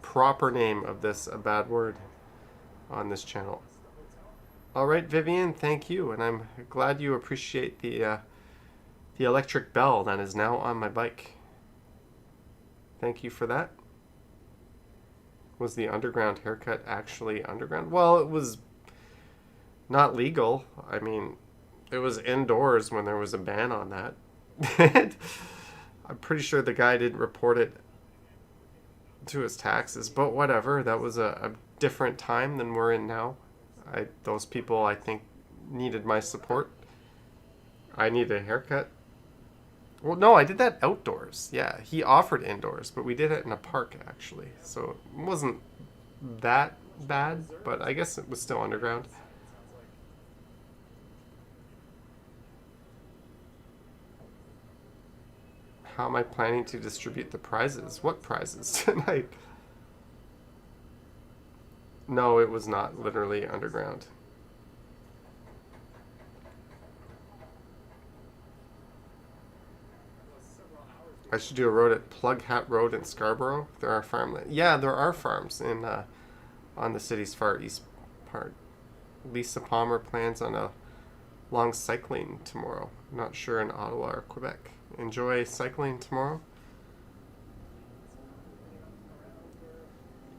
proper name of this a bad word on this channel. All right, Vivian, thank you, and I'm glad you appreciate the electric bell that is now on my bike. Thank you for that. Was the underground haircut actually underground? Well, it was not legal. I mean, it was indoors when there was a ban on that. I'm pretty sure the guy didn't report it to his taxes, but whatever. That was a different time than we're in now. Those people, I think, needed my support. I needed a haircut. Well, no, I did that outdoors. Yeah, he offered indoors, but we did it in a park actually. So it wasn't that bad, but I guess it was still underground. Sounds like How am I planning to distribute the prizes? What prizes tonight? No, it was not literally underground. several hours. I should do a road at Plug Hat Road in Scarborough. There are farmland. Yeah, there are farms in on the city's far east part. Lisa Palmer plans on a long cycling tomorrow. Not sure in Ottawa or Quebec. Enjoy cycling tomorrow.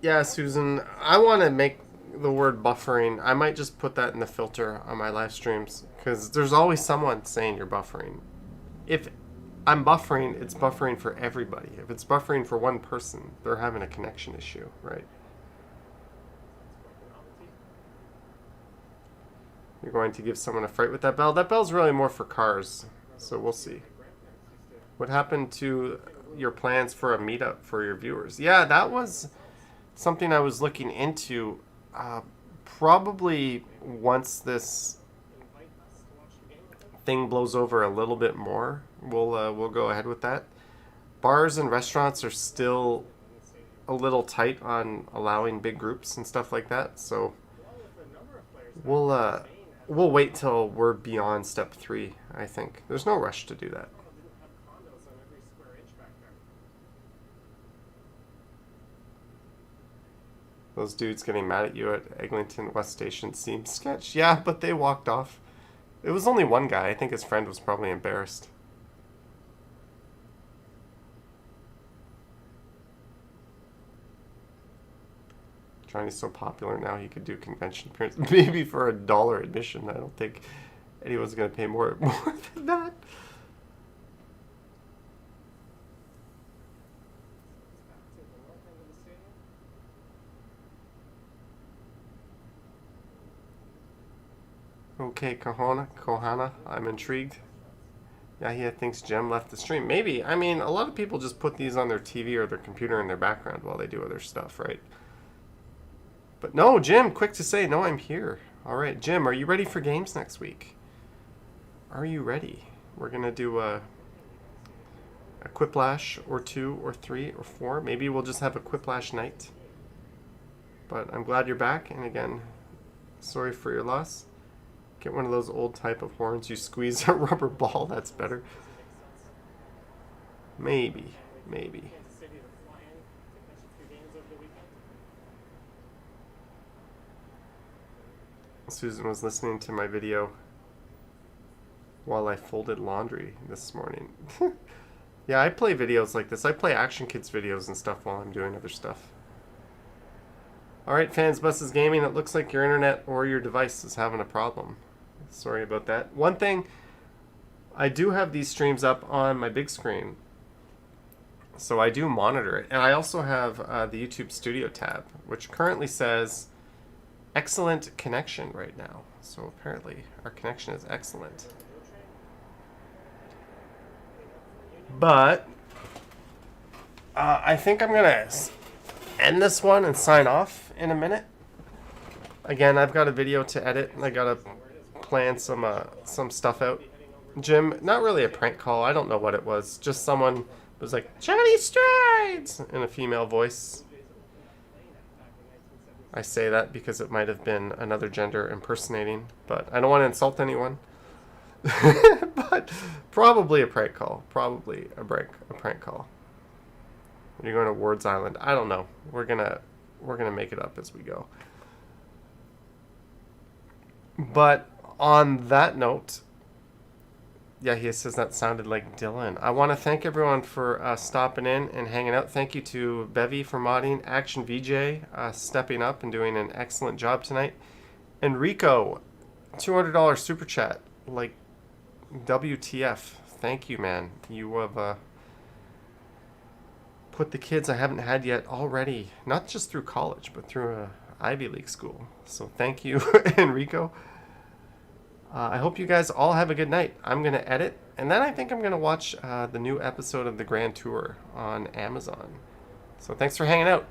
Yeah, Susan, I want to make the word buffering. I might just put that in the filter on my live streams because there's always someone saying you're buffering. If I'm buffering, it's buffering for everybody. If it's buffering for one person, they're having a connection issue, right? You're going to give someone a fright with that bell. That bell's really more for cars, so we'll see. What happened to your plans for a meetup for your viewers? Yeah, that was something I was looking into. Probably once this thing blows over a little bit more, we'll go ahead with that. Bars and restaurants are still a little tight on allowing big groups and stuff like that, so we'll wait till we're beyond step 3. I think there's no rush to do that. Those dudes getting mad at you at Eglinton West Station seems sketch. Yeah, but they walked off. It was only one guy. I think his friend was probably embarrassed. Johnny's so popular now he could do convention appearances. Maybe for $1 admission. I don't think anyone's going to pay more than that. Okay, Kohana, I'm intrigued. Yeah, he thinks Jem left the stream. Maybe. I mean, a lot of people just put these on their TV or their computer in their background while they do other stuff, right? But no, Jim, quick to say, no, I'm here. All right, Jim, are you ready for games next week? Are you ready? We're going to do a Quiplash or 2 or 3 or 4. Maybe we'll just have a Quiplash night. But I'm glad you're back. And again, sorry for your loss. Get one of those old type of horns. You squeeze a rubber ball. That's better. Maybe. Susan was listening to my video while I folded laundry this morning. Yeah, I play videos like this. I play Action Kids videos and stuff while I'm doing other stuff. Alright, Fans Buses Gaming, it looks like your internet or your device is having a problem. Sorry about that. One thing, I do have these streams up on my big screen, so I do monitor it. And I also have the YouTube Studio tab, which currently says excellent connection right now. So apparently our connection is excellent. But I think I'm going to end this one and sign off in a minute. Again, I've got a video to edit, and I got to plan some stuff out. Jim, not really a prank call. I don't know what it was. Just someone was like, Johnny Strides! In a female voice. I say that because it might have been another gender impersonating, but I don't want to insult anyone. But probably a prank call. Probably a prank call. You're going to Ward's Island. I don't know. We're gonna make it up as we go. But on that note, yeah, he says that sounded like Dylan. I want to thank everyone for stopping in and hanging out. Thank you to Bevy for modding, Action VJ stepping up and doing an excellent job tonight, and Rico, $200 super chat. Like, WTF? Thank you, man. You have put the kids I haven't had yet already, not just through college, but through a Ivy League school. So thank you, Enrico. I hope you guys all have a good night. I'm going to edit, and then I think I'm going to watch the new episode of The Grand Tour on Amazon. So thanks for hanging out.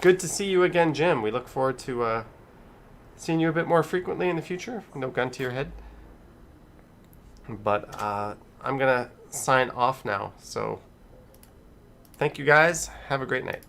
Good to see you again, Jim. We look forward to seeing you a bit more frequently in the future. No gun to your head. But I'm going to sign off now. So thank you guys. Have a great night.